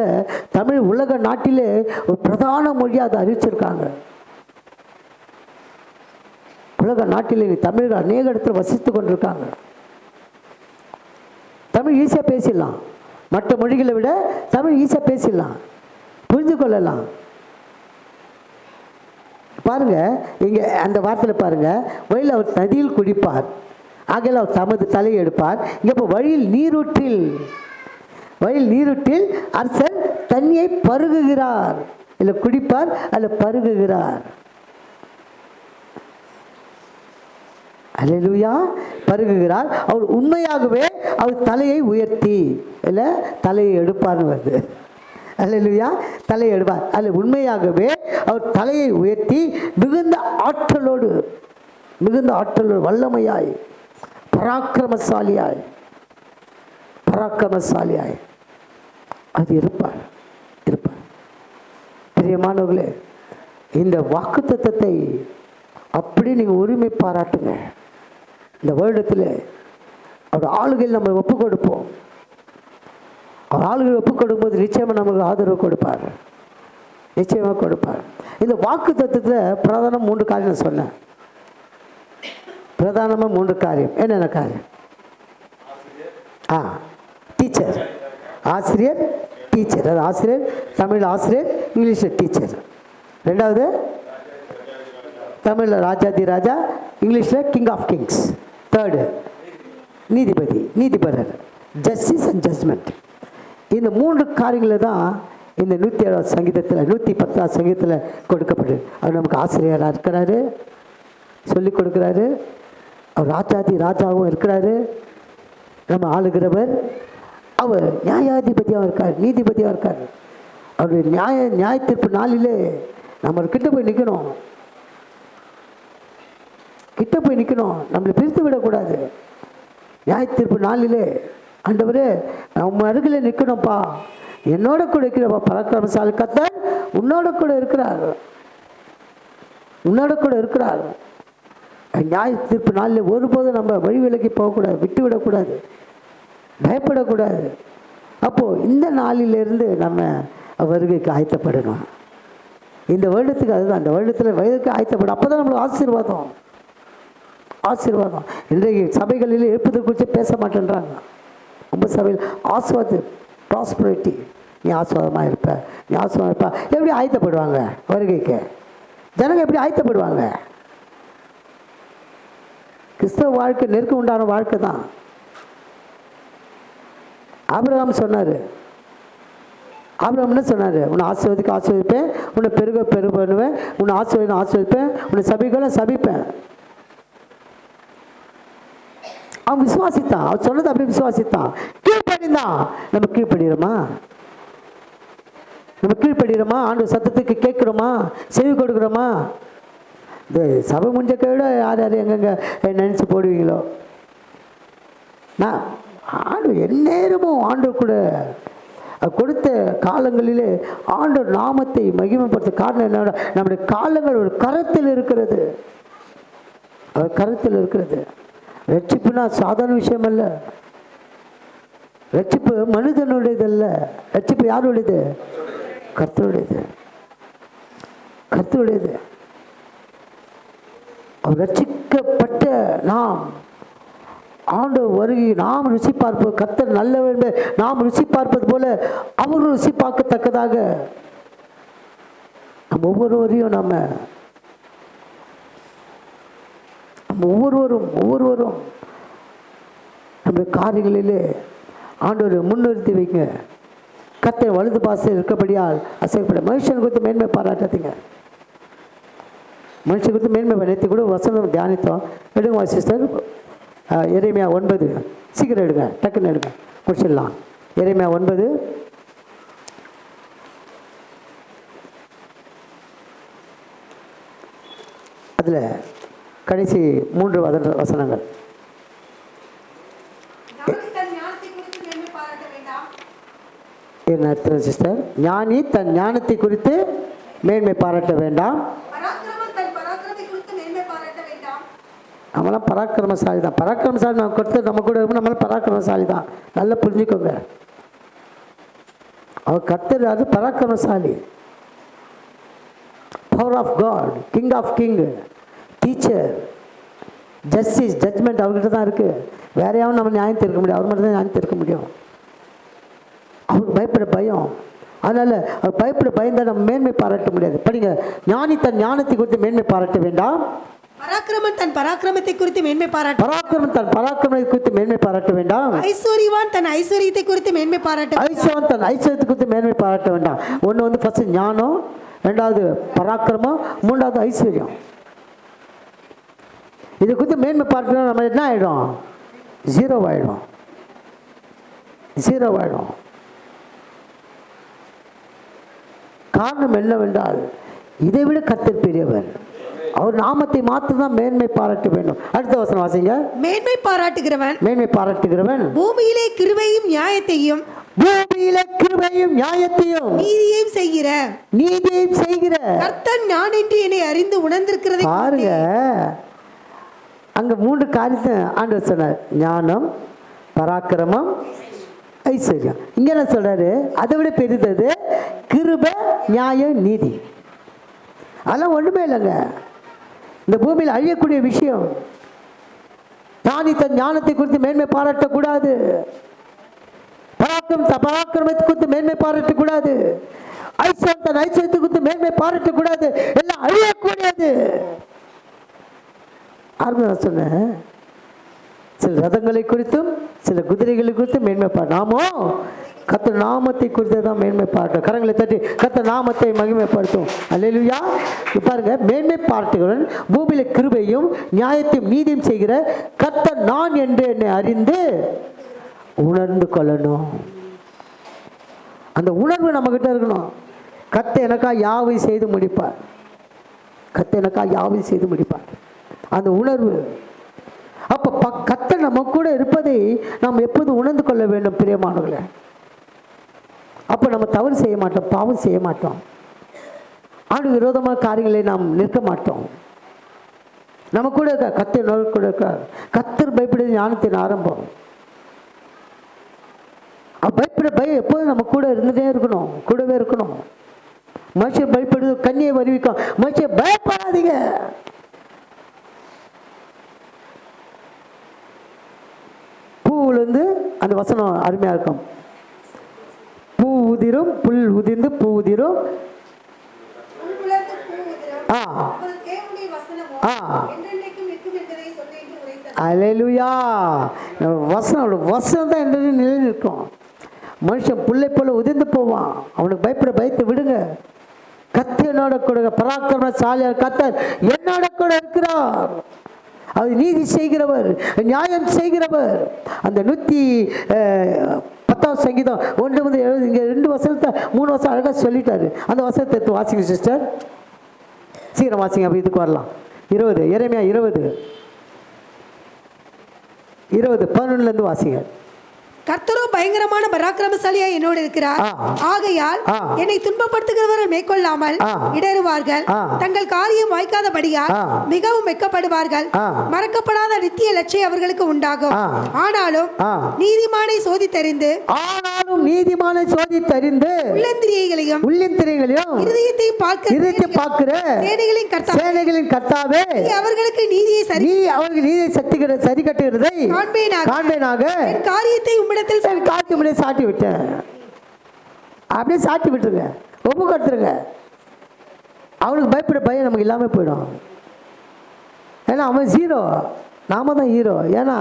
தமிழ் உலக நாட்டிலே ஒரு பிரதான மொழியாக அதை அறிவிச்சிருக்காங்க. உலக நாட்டிலே தமிழ் அநேக இடத்துல வசித்து கொண்டிருக்காங்க. தமிழ் ஈஸியாக பேசிடலாம். மற்ற மொழிகளை விட தமிழ் ஈஸியாக பேசிடலாம், புரிந்து கொள்ளலாம். பாருங்க, இங்கே அந்த வார்த்தையில் பாருங்க, வழியில் அவர் நதியில் குடிப்பார், ஆகையில் அவர் தமது தலையை எடுப்பார். இங்கே இப்போ வழியில் நீரூற்றில் அரசர் தண்ணியை பருகுகிறார். இல்லை குடிப்பார், அதில் பருகுகிறார். அல்லேலூயா. பருகுகிறார். அவர் உண்மையாகவே அவர் தலையை உயர்த்தி, இல்லை தலையை எடுப்பார்னு வருது. அல்லேலூயா. தலையை எடுப்பார். அதில் உண்மையாகவே அவர் தலையை உயர்த்தி மிகுந்த ஆற்றலோடு வல்லமையாய் பராக்கிரமசாலியாய் அது இருப்பார். பிரியமானவர்களே, இந்த வாக்குத்தத்தத்தை அப்படி நீங்கள் உரிமை பாராட்டுங்க. இந்த வருடத்தில் அவர் ஆளுகையில் நம்ம ஒப்பு கொடுப்போம். அவர் ஆளுகள் ஒப்பு கொடுக்கும்போது நிச்சயமாக நமக்கு ஆதரவு கொடுப்பார், நிச்சயமாக கொடுப்பார். இந்த வாக்குத்தத்தத்தில் பிரதானம் 3 காரியம் சொன்னேன். பிரதானமாக 3 காரியம். என்னென்ன காரியம்? டீச்சர், ஆசிரியர், டீச்சர். அது ஆசிரியர், தமிழ் ஆசிரியர், இங்கிலீஷில் டீச்சர். 2வது தமிழில் ராஜாதி ராஜா, இங்கிலீஷில் கிங் ஆஃப் கிங்ஸ். 3rd நீதிபரர், ஜஸ்டிஸ் அண்ட் ஜட்ஜ்மெண்ட். இந்த 3 காரியங்களை தான் இந்த 107வது சங்கீதத்தில் 110வது சங்கீதத்தில் கொடுக்கப்படுது. அவர் நமக்கு ஆசிரியராக இருக்கிறாரு, சொல்லிக் கொடுக்குறாரு. அவர் ராஜாதி ராஜாவும் இருக்கிறாரு, நம்ம ஆளுகிறவர். அவர் நியாயாதிபதியாக இருக்கார், நீதிபதியாக இருக்கார். அவருடைய நியாய தீர்ப்பு நாளிலே நம்ம கிட்ட போய் நிற்கணும், நம்மளை பிரித்து விடக்கூடாது. நியாய தீர்ப்பு நாளிலே ஆண்டவரே நம்ம அருகில் நிற்கணும்ப்பா, என்னோட கூட இருக்கிறப்பா, பராக்கிரமசாலி கர்த்தர் உன்னோட கூட இருக்கிறார். நியாய தீர்ப்பு நாளில் ஒருபோதும் நம்ம வழி விலகி போகக்கூடாது, விட்டு விடக்கூடாது, பயப்படக்கூடாது. அப்போது இந்த நாளிலிருந்து நம்ம வருகைக்கு ஆயத்தப்படணும். இந்த வருடத்துக்கு அதுதான், அந்த வருடத்தில் வயதுக்கு ஆயத்தப்படும். அப்போ தான் நம்மளுக்கு ஆசீர்வாதம். இன்றைக்கு சபைகளில் எழுப்புதல் குறித்து பேச மாட்டேன்றாங்க. ரொம்ப சபையில் ப்ராஸ்பரிட்டி, நீ ஆசீர்வாதமாக இருப்ப. எப்படி ஆயத்தப்படுவாங்க வருகைக்கு? ஜனங்க எப்படி ஆயத்தப்படுவாங்க? கிறிஸ்தவ வாழ்க்கை நெருக்கம் உண்டான வாழ்க்கை தான். ஆபிரகாம் சொன்னார், என்ன சொன்னார்? உன்னை ஆசீர்வதிப்பேன், உன்னை பெருக பண்ணுவேன், உன்னை ஆசீர்வதிப்பேன், உன்னை சபிப்பேன். அவன் விசுவாசித்தான், அவன் சொன்னது அப்படியே விசுவாசித்தான், கீழ்ப்படிந்தான். நம்ம கீழ்ப்படிகிறோமா? ஆண்டவர் சத்தத்துக்கு கேட்குறோமா? செவி கொடுக்குறோமா? இந்த சபை முடிஞ்ச கையோட யார் எங்கெங்க நினச்சி போடுவீங்களோ? நான் ஆண்டவர் எந்நேரமும் ஆண்டவர் கூட கொடுத்த காலங்களிலே ஆண்டவர் நாமத்தை மகிமைப்படுத்த காரணம் என்னோட, நம்முடைய காலங்கள் ஒரு கரத்தில் இருக்கிறது. ரட்சிப்புனா சாதாரண விஷயம் அல்ல. ரட்சிப்பு மனிதனுடையதல்ல. ரட்சிப்பு யாருடையது? கர்த்தருடையது. அவர் ரட்சிக்கப்பட்ட நாம் ஆண்டவர் வருகை நாம் ருசி பார்ப்பது, கர்த்தர் நல்லவர் என்பதை நாம் ருசி பார்ப்பது போல அவர் ருசி பார்க்கத்தக்கதாக நம்ம ஒவ்வொருவரையும் ஒவ்வொருவரும் நம்ம காரியங்களிலே ஆண்டவரை முன்னிறுத்தி வைங்க. கர்த்தர் வலது பாசத்தில் இருக்கப்படியால் அசைப்பட. மனுஷன் குறித்து மேன்மை பாராட்டாதீங்க. மனுஷன் குறித்து மேன்மை நேற்று கூட வசனம் தியானித்தோம். எடுங்க சிஸ்டர், எரேமியா 9 சீக்கிரம் எடுங்க, டக்குன்னு எடுங்க, முடிச்சிடலாம். எரேமியா 9 அதில் கடைசி 3 வசனங்கள். என்ன அர்த்தம் சிஸ்டர்? ஞானி தன் ஞானத்தை குறித்து மேன்மை பாராட்ட வேண்டாம். நம்மளாம் பராக்கிரமசாலி தான். பராக்கிரமசாலி நம்ம கொடுத்து நம்ம கூட இருக்கும், நம்மளாம் பராக்கிரமசாலி தான். நல்லா புரிஞ்சுக்கோங்க. அவர் கர்த்தர் பராக்கிரமசாலி, power of God, king of king, teacher, justice, judgement அவர்கிட்ட தான் இருக்குது. வேற யாரும் நம்ம நியாயம் தீர்க்க முடியும், அவர் மட்டும் தான் நியாயம் தீர்க்க முடியும். அவருக்கு பயப்பட பயம். அதனால் அவர் பயப்பட பயந்தால் நம்ம மேன்மை பாராட்ட முடியாது. படிங்க. ஞானி தன் ஞானத்தை குறித்து மேன்மை பாராட்ட வேண்டாம். பராக்கிரமன் தன் பராக்கிரமத்தை குறித்து மேன்மை பாராட்ட பராக்கிரமன் தன் பராக்கிரமத்தை குறித்து மேன்மை பாராட்ட வேண்டாம். ஐஸ்வர்யவான் தன் ஐஸ்வர்யத்தை குறித்து மேன்மை பாராட்ட ஐஸ்வர்யவான் தன் ஐஸ்வர்யத்தை குறித்து மேன்மை பாராட்ட வேண்டாம். ஒன்று ஃபர்ஸ்ட் ஞானம், ரெண்டாவது பராக்கிரமம், மூன்றாவது ஐஸ்வர்யம். இதை குறித்து மேன்மை பாராட்டினா நம்ம என்ன ஆகிடும்? ஜீரோ ஆகிடும். காரணம் என்னவென்றால் இதை விட கர்த்தர் பெரியவர். அவர் நாமத்தை மாத்திரம் மேன்மை பாராட்ட வேண்டும். அடுத்த வசனம் வாசிங்க. மேன்மை பாராட்டுகிறவன் பூமியிலே கிருபையும் நியாயத்தையும் நீதியையும் செய்கிற கர்த்தர் நான் என்று என்னை அறிந்து உணர்ந்திருக்கிறதை பாருங்க. அங்க 3 காரியத்தை ஆண்டவர் சொன்னார். ஞானம், பராக்கிரமம், ஐஸ்வர்யம். இங்க என்ன சொல்றாரு? அதை விட பெரிதது கிருபை, நியாயம், நீதி. அதெல்லாம் ஒண்ணுமே இல்லைங்க. இந்த பூமியில் அழியக்கூடிய விஷயம். ஞானி தன் ஞானத்தை குறித்து மேன்மை பாராட்டக்கூடாது. பராக்கிரமத்தை குறித்து மேன்மை பாராட்டக்கூடாது. ஐஸ்வர்யம் தன் ஐஸ்வர்யத்தை குறித்து மேன்மை பாராட்டக்கூடாது. எல்லாம் அழியக்கூடியது. ஆரம்பம் சொன்னேன், சில ரதங்களை குறித்தும் சில குதிரைகளை குறித்தும் மேன்மை பாராட்ட. நாமோ கர்த்தர் நாமத்தை குறித்து தான் மேன்மை பாராட்டும். கரங்களை தட்டி கர்த்தர் நாமத்தை மகிமைப்படுத்தும். அல்லேலூயா. பாருங்க, மேன்மை பாராட்டுகிறவன் பூமியில கிருபையும் நியாயத்தையும் நீதியும் செய்கிற கர்த்தர் நான் என்று என்னை அறிந்து உணர்ந்து கொள்ளணும். அந்த உணர்வு நம்ம கிட்ட இருக்கணும். கர்த்தர் எனக்கா யாவையும் செய்து முடிப்பார். கர்த்தர் எனக்கா யாவையும் செய்து முடிப்பார். அந்த உணர்வு. அப்போ கர்த்தர் நம்ம கூட இருப்பதை நாம் எப்போதும் உணர்ந்து கொள்ள வேண்டும் பிரியமானவர்களே. அப்போ நம்ம தவறு செய்ய மாட்டோம், பாவம் செய்ய மாட்டோம், ஆண்டு விரோதமான காரியங்களை நாம் நிற்க மாட்டோம். நம்ம கூட இருக்க கர்த்தர் கூட இருக்கார். கர்த்தர் பயப்படுவது ஞானத்தின் ஆரம்பம். பயம் எப்போதும் நம்ம கூட இருந்துட்டே இருக்கணும், கூடவே இருக்கணும். மனுஷன் பயப்படுது கண்ணியை வருவிக்கும். மனுஷன் பயப்படாதீங்க. பூவிலிருந்து அந்த வசனம் அருமையாக இருக்கும். பூ உதிரும், புல் உதிர்ந்து பூ உதிரும். அல்லேலூயா. வசனம் தான் என்று நிலை நிற்கும். மனுஷன் புல்லை போல உதிர்ந்து போவான். அவனுக்கு பயத்தை விடுங்க. கர்த்தர் என்னோட கூட, பராக்கிரமசாலியார் கர்த்தர் என்னோட கூட இருக்கிறார். அவர் நீதி செய்கிறவர், நியாயம் செய்கிறவர். அந்த 110 சங்கீதம் 1 முதல் 70 இங்கே 2 வசனத்தை 3 வசனம் அழகாக சொல்லிட்டாரு. அந்த வசனத்தை எடுத்து வாசிங்க சிஸ்டர், சீக்கிரம் வாசிங்க. அப்போ இதுக்கு வரலாம். 20 எரேமியா 20:11 வாசிங்க. கர்த்தரோ பயங்கரமான பராக்கிரமசாலியா என்னோடு இருக்கிறார். ஆகையால் என்னை துன்பப்படுத்துகிறவர்கள் மேற்கொள்ளாமல் இடறுவார்கள். தங்கள் காரியம் வாய்க்காதபடியால் மிகவும் வெட்கப்படுவார்கள். மறக்கப்படாத நித்திய லட்சியம் அவர்களுக்கு உண்டாகும். ஆனாலும் நீதிமானை சோதித்தறிந்து உள்ளந்திரியைகளையும் இருதயத்தையும் பார்க்கிற சேனைகளின் கர்த்தாவே, அவர்களுக்கு நீதியை சரி கட்டுகிறதை காண்பேனாக. என் காரியத்தை சாட்டி விட்டேன். அப்படியே சாட்டி விட்டுருங்க, ஒப்பு கொடுத்துருங்க. அவனுக்கு பயப்பட பயம் நமக்கு இல்லாமல் போயிடும். ஏன்னா அவன் ஜீரோ, நாம தான் ஹீரோ. ஏன்னா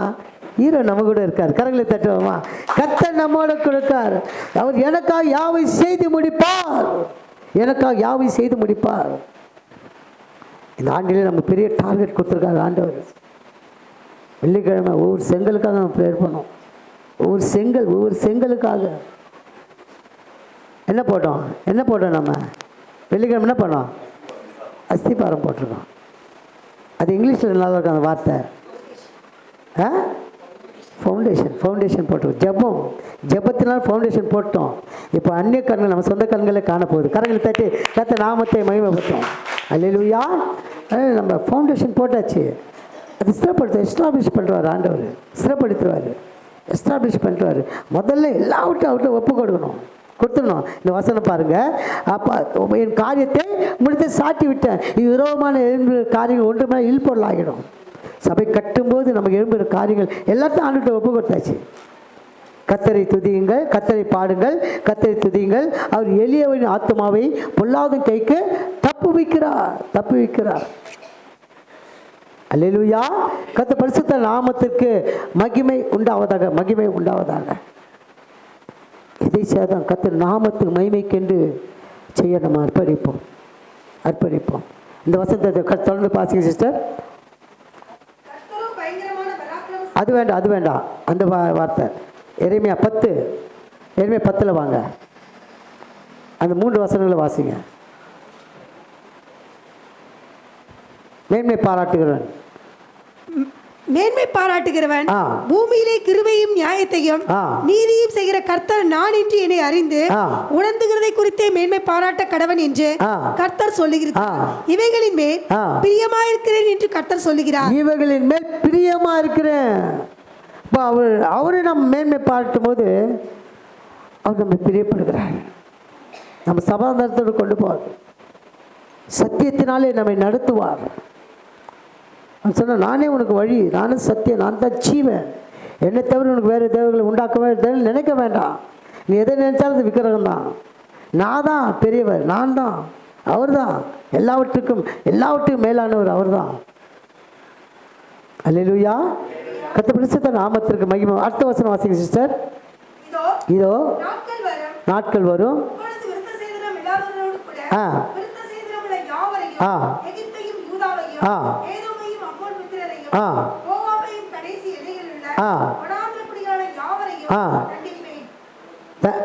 ஹீரோ நம்ம கூட இருக்கார். கரங்களை தட்டுவோமா? கர்த்தர் நம்மோட கொடுக்கார். அவர் எனக்காக யாவை செய்து முடிப்பார். இந்த ஆண்டிலே நம்ம பெரிய டார்கெட் கொடுத்துருக்காரு ஆண்டவர். வெள்ளிக்கிழமை ஒவ்வொரு செங்கலுக்காக நம்ம ப்ரேயர் பண்ணோம். ஒவ்வொரு செங்கலுக்காக என்ன போட்டோம் நம்ம வெள்ளிக்கிழமை என்ன பண்ணோம்? அஸ்திபாரம் போட்டிருக்கோம். அது இங்கிலீஷில் நல்லா இருக்கும் அந்த வார்த்தை. ஃபவுண்டேஷன் போட்டோம். ஜெபத்தினால் ஃபவுண்டேஷன் போட்டோம். இப்போ அந்நிய கண்கள் நம்ம சொந்த கண்களே காணப்போகுது. கரங்களை தட்டி கர்த்தர் நாமத்தை மகிமைப்படுத்தும். அல்லேலூயா. நம்ம ஃபவுண்டேஷன் போட்டாச்சு. அது எஸ்டாப்ளிஷ் பண்ணுறாரு ஆண்டவர். ஸ்திரப்படுத்துவார், எஸ்டாப்ளிஷ் பண்ணுறாரு. முதல்ல எல்லாவற்றையும் அவர்கிட்ட ஒப்பு கொடுத்துடணும். இந்த வசனம் பாருங்கள். அப்போ என் காரியத்தை முடித்து சாட்டி விட்டேன். இது விரோதமான காரியங்கள் ஒன்று மேலே இல்பொருள் ஆகிடும். சபை கட்டும்போது நமக்கு எழும்புகிற காரியங்கள் எல்லாத்தையும் ஆண்டுகிட்ட ஒப்பு கொடுத்தாச்சு. கர்த்தரை துதியுங்கள், கர்த்தரை பாடுங்கள், கர்த்தரை துதியுங்கள். அவர் எளியவரின் ஆத்மாவை பொல்லாத கைக்கு தப்புவிக்கிறார். அல்லேலூயா. கர்த்தர் பரிசுத்த நாமத்திற்கு மகிமை உண்டாவதாக. இதை செய்தான் கர்த்தர் நாமத்துக்கு மகிமைக்கென்று செய்ய நம்ம அர்ப்பணிப்போம். இந்த வசனத்தை தொடர்ந்து பாசிங்க சிஸ்டர். அது வேண்டாம் அந்த வார்த்தை எரேமியா 10 வாங்க. அந்த 3 வசனங்களை வாசிங்க. மேன்மை பாராட்டுகிறவன் பூமியிலே கிருபையும் நியாயத்தையும் நீதியும் செய்கிற கர்த்தர் நான் என்று என்னை அறிந்து உணர்ந்துகிறதை குறித்தே மேன்மை பாராட்ட கடவன் என்று கர்த்தர் சொல்லுகிறார். இவைகளின் மேல் பிரியமாயிருக்கிறேன் என்று கர்த்தர் சொல்லுகிறார். இவைகளின் மேல் பிரியமா இருக்கிறேன். இப்போ அவரை நம்ம மேன்மை பாராட்டும் போது அவர் நம்ம பிரியப்படுகிறார். நம்ம சமாதானத்தோடு கொண்டு போவார். சத்தியத்தினாலே நம்மை நடத்துவார். சொன்ன நானே உனக்கு வழி, நானும் சத்தியம், நான் தான் ஜீவன். என்னை தவிர உனக்கு வேறு தேவைகளை உண்டாக்கவே நினைக்க வேண்டாம். நீ எதை நினைச்சாலும் அது விக்கிரகம் தான். நான் தான் பெரியவர், நான் தான், அவர் தான் எல்லாவற்றுக்கும் மேலானவர் அவர் தான். அல்லேலூயா. கர்த்தர் பரிசுத்த நாமத்திற்கு மகிமை. அடுத்த வசனம் வாசிங்க சிஸ்டர். இதோ நாட்கள் வரும்.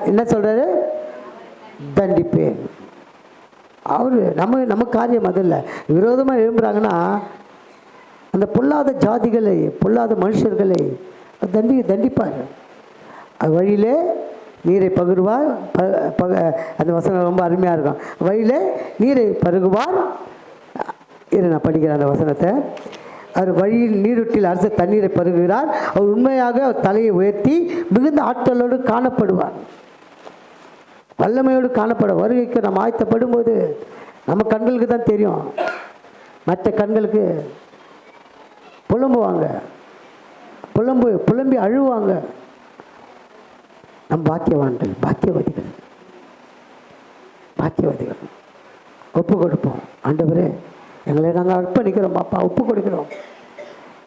என்ன சொல்றாரு? தண்டிப்பேன். அவரு நம்ம காரியம் அது இல்லை. விரோதமாக எழும்புறாங்கன்னா அந்த பொல்லாத ஜாதிகளை, பொல்லாத மனுஷர்களை தண்டிப்பார். அது வழியிலே நீரை பகிர்வார். அந்த வசனம் ரொம்ப அருமையாக இருக்கும். வழியிலே நீரை பருகுவார். நான் படிக்கிறேன் அந்த வசனத்தை. அவர் வழியில் நீரூற்றில் அரச தண்ணீரை பருகுகிறார். அவர் உண்மையாக தலையை உயர்த்தி மிகுந்த ஆற்றலோடு காணப்படுவார். வல்லமையோடு காணப்பட வருகைக்கு நம்ம ஆயத்தப்படும் போது நம்ம கண்களுக்கு தான் தெரியும். மற்ற கண்களுக்கு புலம்பி அழுவாங்க. நம் பாக்கியவாதிகள் ஒப்பு கொடுப்போம். ஆண்டவரே, எங்களை நாங்கள் அர்ப்பணிக்கிறோம். அப்பா, ஒப்பு கொடுக்கிறோம்.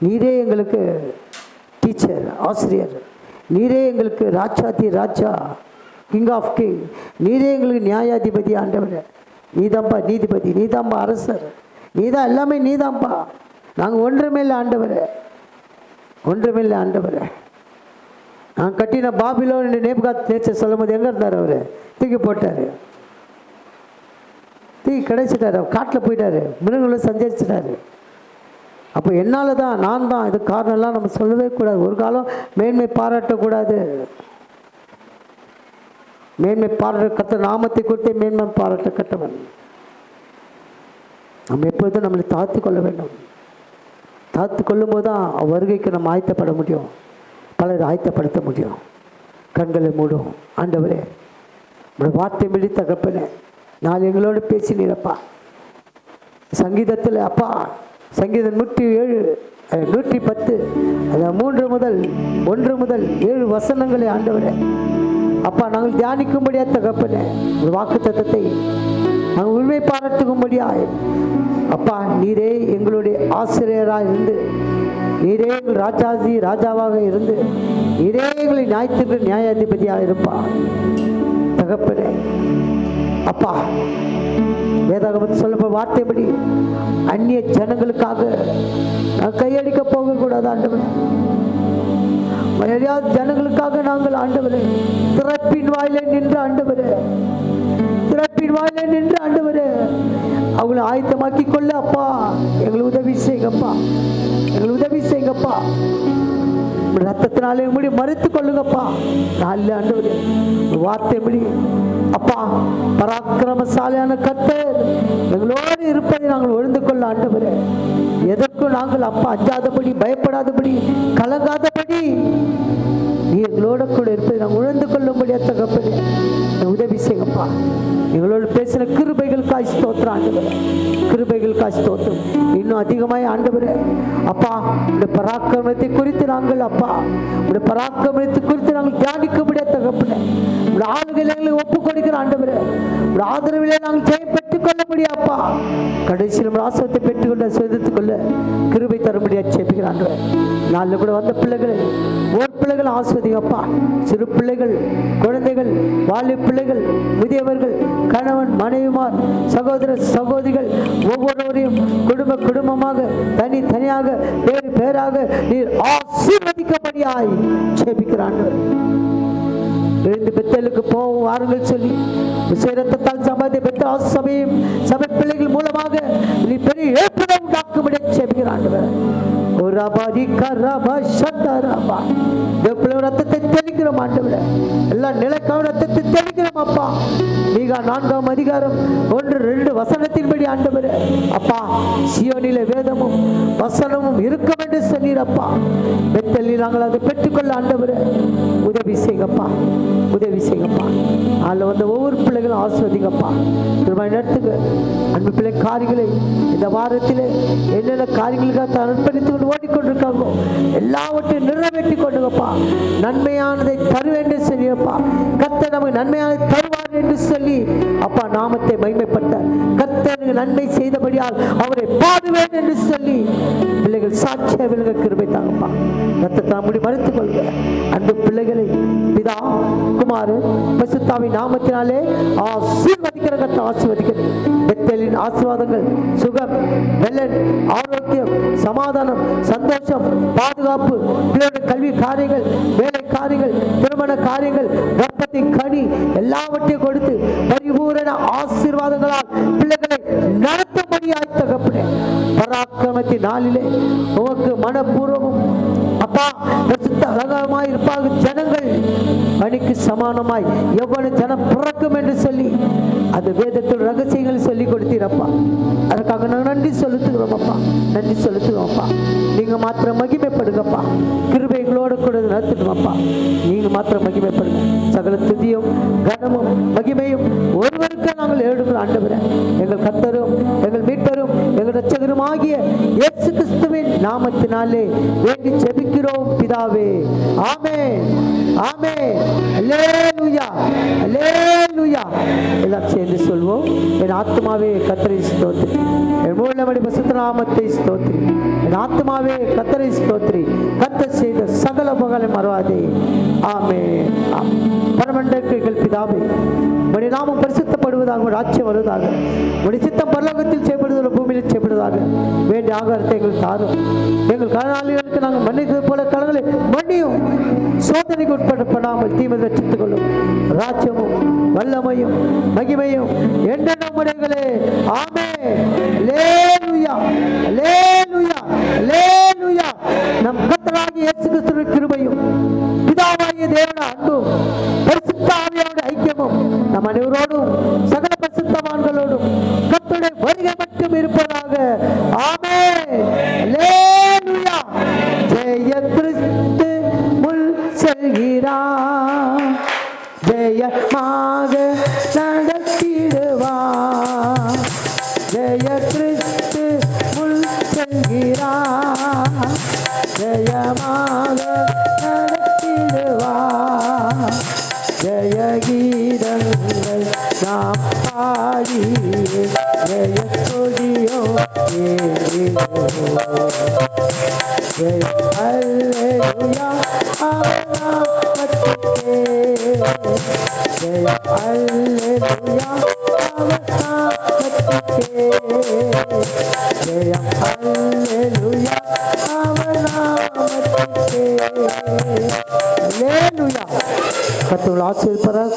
நீரே எங்களுக்கு டீச்சர், ஆசிரியர். நீரே எங்களுக்கு ராஜா, கிங் ஆஃப் கிங். நீரே எங்களுக்கு நியாயாதிபதி. ஆண்டவரே, நீதாம்பா நீதிபதி, நீதாம்பா அரசர், நீதான் எல்லாமே, நீதாம்பா. நாங்கள் ஒன்றுமே இல்லை ஆண்டவரே. நான் கட்டின பாபிலோன் நேபுகாத் நேச்சர் சொல்லும் போது எங்கே இருந்தார்? அவர் தூக்கி போட்டார், தூக்கி கிடைச்சிட்டாரு, காட்டில் போயிட்டாரு, மிருகங்களை சஞ்சரிச்சிட்டாரு. அப்போ என்னால் தான், நான் தான் இது காரணம்லாம் நம்ம சொல்லவே கூடாது. ஒரு காலம் மேன்மை பாராட்டக்கூடாது. மேன்மை பாராட்ட கர்த்தர் நாமத்தை கொடுத்தே மேன்மை பாராட்ட கட்டவன். நம்ம எப்பொழுதும் நம்மளை தாழ்த்து கொள்ள வேண்டும். தாழ்த்து கொள்ளும் போது தான் வருகைக்கு நம்ம ஆயத்தப்பட முடியும், பலர் ஆயத்தப்படுத்த முடியும். கண்களை மூடும். ஆண்டவரே, நம்மளோட வார்த்தை மிடி தகப்பனே, நான் எங்களோடு பேசினீரப்பா. சங்கீதத்தில் அப்பா, சங்கீதம் 107 110 அந்த 1 முதல் 7 வசனங்களை ஆண்டவரே அப்பா நாங்கள் தியானிக்கும்படியா தகப்பனே, ஒரு வாக்கு தத்தத்தை நாங்கள் உண்மை பாராட்டுக்கும்படியாய் அப்பா, நீரே எங்களுடைய ஆசிரியராக இருந்து, நீரே எங்கள் ராஜாவாக இருந்து, நீரே எங்களை நியாயாதிபதியாக இருப்பா தகப்பனே. அப்பா, வேதாகமத்தில் சொல்லப்போ வார்த்தைப்படி அந்நிய ஜனங்களுக்காக நான் கையடிக்க போகக்கூடாது ஆண்டவரே. மரியாதை ஜனங்களுக்காக நாங்கள் ஆண்டவரே திறப்பின் வாயிலே நின்று ஆண்டவரே, திறப்பின் வாயிலே நின்று ஆண்டவரே அவங்களை ஆயத்தமாக்கி கொள்ள அப்பா எங்களை உதவி செய்யுங்கப்பா, எங்களுக்கு உதவி செய்யுங்கப்பா. ரத்தத்தினாலே முடி மறைத்து கொள்ளுங்கப்பா. நல்ல ஆண்டவரே, வார்த்தை முடி அப்பா, பராக்கிரமசாலியான கர்த்தர் எங்களோடு இருப்பதை நாங்கள் உணர்ந்து கொள்ள ஆண்டவரே, எதற்கும் நாங்கள் அப்பா அஞ்சாதபடி, பயப்படாதபடி, கலங்காதபடி நீ எங்களோட கூட இருப்பதை நாங்கள் உணர்ந்து கொள்ளும்படியா தகப்பனே உதவி செய்யுங்கப்பா. எங்களோடு பேசின கிருபைகளுக்காய் ஸ்தோத்திரம் ஆண்டவரே, கிருபைகளுக்காய் ஸ்தோத்திரம். இன்னும் அதிகமாய் ஆண்டவரே அப்பா, இந்த பராக்கிரமத்தை குறித்து நாங்கள் அப்பா, இந்த பராக்கிரமத்தை குறித்து நாங்கள் தியானிக்க முடியாத தகப்பனே, உடைய ஆளுகளை எங்களுக்கு ஒப்புக் கொடுக்கிற ஆண்டவரே, உடைய ஆதரவிலே நாங்கள் ஜெயம் பெற்றுக் கொள்ள முடியாப்பா. கடைசியில் ஆசத்தை பெற்றுக்கொள்ள சுதந்திரத்துக் கொள்ள கிருபை தர முடியாது ஜெபிக்கிற ஆண்டவரே. நாளில் கூட வந்த பிள்ளைகளை ஓர் பிள்ளைகள் ஆஸ்வதிங்கப்பா. சிறு பிள்ளைகள், குழந்தைகள், வாலிப பிள்ளைகள், முதியவர்கள், கணவன் மனைவிமார், சகோதர சகோதரிகள் ஒவ்வொருவரையும் குடும்பமாக தனியாக பேர் பேராக நீர் ஆசீர்வதிக்கப்படியாய் ஜெபிக்கிறான். எழுந்து பெத்தலுக்கு போவோம் வாருங்கள் சொல்லி ரத்தத்தால் சமாதி பெற்ற சபையும் சபை பிள்ளைகள் மூலமாக நீ பெரிய ஏற்பதை உண்டாக்கும்படி ஜெபிக்கிறான். ஒரு அபாதி கரபா சந்தரபா ரத்தத்தை தெளிக்கிறோம் ஆண்டவரே, எல்லா நிலைக்கான ரத்தத்தை தெளிக்கிறோம் அப்பா. மீகா 4ஆம் அதிகாரம் 1-2 வசனத்தின்படி ஆண்டவரே அப்பா, சீயோனிலே வேதமும் வசனமும் இருக்கும் என்று சொன்னீரப்பா. பெத்தலில் நாங்கள் அதை பெற்றுக்கொள்ள ஆண்டவரே உதவி செய்யப்பா, உதவி செய்யப்பா. அதில் வந்த ஒவ்வொரு பிள்ளைகளும் ஆஸ்வதிங்கப்பா. திரும்ப நேரத்துக்கு அன்பு பிள்ளை காரியங்களை இந்த வாரத்திலே என்னென்ன காரியங்களுக்காக அர்ப்பணித்து கொண்டு ஓடிக்கொண்டிருக்காங்களோ எல்லாவற்றையும் நிறைவேற்றி கொண்டுங்கப்பா. நன்மையானதை தருவேன் என்று சொல்லியப்பா. கர்த்தர் நமக்கு நன்மையானதை தருவார் என்று சொல்லி அப்பா நாமத்தை மகிமைப்பட்ட கர்த்தருக்கு நன்மை செய்தபடியால் அவரை பாடுவேன் என்று சொல்லி பிள்ளைகள் சாட்சியாக விலக கிருபை தாங்கப்பா. ரத்தத்தை முடி மறைத்துக் கொள்க. அன்பு பிள்ளைகளை பிதா குமாரன் பரிசுத்தாவின் நாமத்தினாலே ஆசீர்வதிக்கிற கர்த்தர் ஆசீர்வதிக்கிறது. பெத்தேலின் ஆசீர்வாதங்கள் சுகம், வெள்ளன், ஆரோக்கியம், சமாதானம், சந்தோஷம், பாதுகாப்பு, பிள்ளைகளுடைய கல்வி காரியங்கள், வேலை காரியங்கள், திருமண காரியங்கள், கர்ப்பத்தின் கனி எல்லாவற்றையும் கொடுத்து பரிபூரண ஆசீர்வாதங்களால் பிள்ளைகளை நடத்தும்படியாய் தகப்பனே பராக்கிரமத்தின் நாளிலே உமக்கு மனப்பூர்வமும் அப்பா பரிசுத்த அலங்காரமாய் இருப்பாக ஜனங்கள் பணிக்கு சமானமாய் எவ்வளவு ஜனம் பிறக்கும் என்று சொல்லி அந்த வேதத்தோட ரகசியங்கள் சொல்லி கொடுத்தீரப்பா. அதுக்காக நாங்கள் நன்றி செலுத்துகிறோம் அப்பா, நன்றி செலுத்துகிறோம் அப்பா. நீங்க மாத்திரம் மகிமைப்படுங்கப்பா. கிருபைகளோடு கூட நடத்திடுவோம்ப்பா. நீங்க மாத்திரம் மகிமைப்படுங்க. சகல துதியும் கனமும் மகிமையும் ஒருவருக்கு நாங்கள் ஏழுகிறோம் ஆண்டவரே. எங்கள் கர்த்தரும் எங்கள் மீட்பரும் எங்கள் இரட்சகரும் ஆகிய இயேசு கிறிஸ்துவின் நாமத்தினாலே வேண்டி ஜெபிக்கிறோம் பிதாவே. ஆமென், ஆமென், அல்லேலூயா, அல்லேலூயா. எல்லாம் சேர்ந்து சொல்வோம். என் ஆத்மாவே கர்த்தரை ஸ்தோத்திரி, என் மூலமடி பரிசுத்த நாமத்தை ஸ்தோத்திரி. என் ஆத்மாவே கர்த்தரை ஸ்தோத்திரி, கர்த்தர் செய்த சகல உபகாரங்களை மறவாதே. ஆமென். பரமண்டலங்கள் பிதாவே, உம்முடைய நாமம் பரிசுத்தப்படுவதாக, உம்முடைய ராஜ்யம் வருவதாக, உம்முடைய சித்தம் பரலோகத்தில் செய்யப்படுவதாக பூமியில் செய்யப்படுவதாக. வேண்டிய ஆகாரத்தை எங்களுக்கு தாரும். எங்கள் கடனாளிகளுக்கு நாங்கள் மன்னித்தது போல கடன்களை மன்னியும். சோதனைக்கு உட்படப்படாமல் தீமை ரட்சித்துக் கொள்ளும். ராஜ்யமும் வல்லமையும் மகிமையும் என்றென்றும் உடையவர்களே. ஆமென். அல்லேலூயா, அல்லேலூயா, அல்லேலூயா. நம் கர்த்தராகிய இயேசு கிறிஸ்துவின் கிருபையும் பிதாவாகிய தேவனுடைய அன்பும் பரிசுத்த ஆவியாருடைய ஐக்கியமும் நம் அனைவரோடும் சகல பரிசுத்தவான்களோடும் கர்த்தருடைய வருகை மட்டும் இருப்பதாக. ஆமென். அல்லேலூயா. ஜெய கிறிஸ்து முன் செல்கிறார், ஜெயமாக நடத்திடுவார். ஜெய கிறிஸ்து முன் செல்கிறார், ஜெயமாக நடத்திடுவார். ஜெய கீதங்கள் நாம் பாடி ஜெய கொடியோ ஜெய அல்லேலூயா அவர் நாமத்துக்கே. ஜெய அல்லேலூயா அவர் நாமத்துக்கே. ஜெயம் அல்லேலூயா அவர் நாமத்துக்கே. அல்லேலூயா. கர்த்தர் ஆசீர்வதிப்பாராக.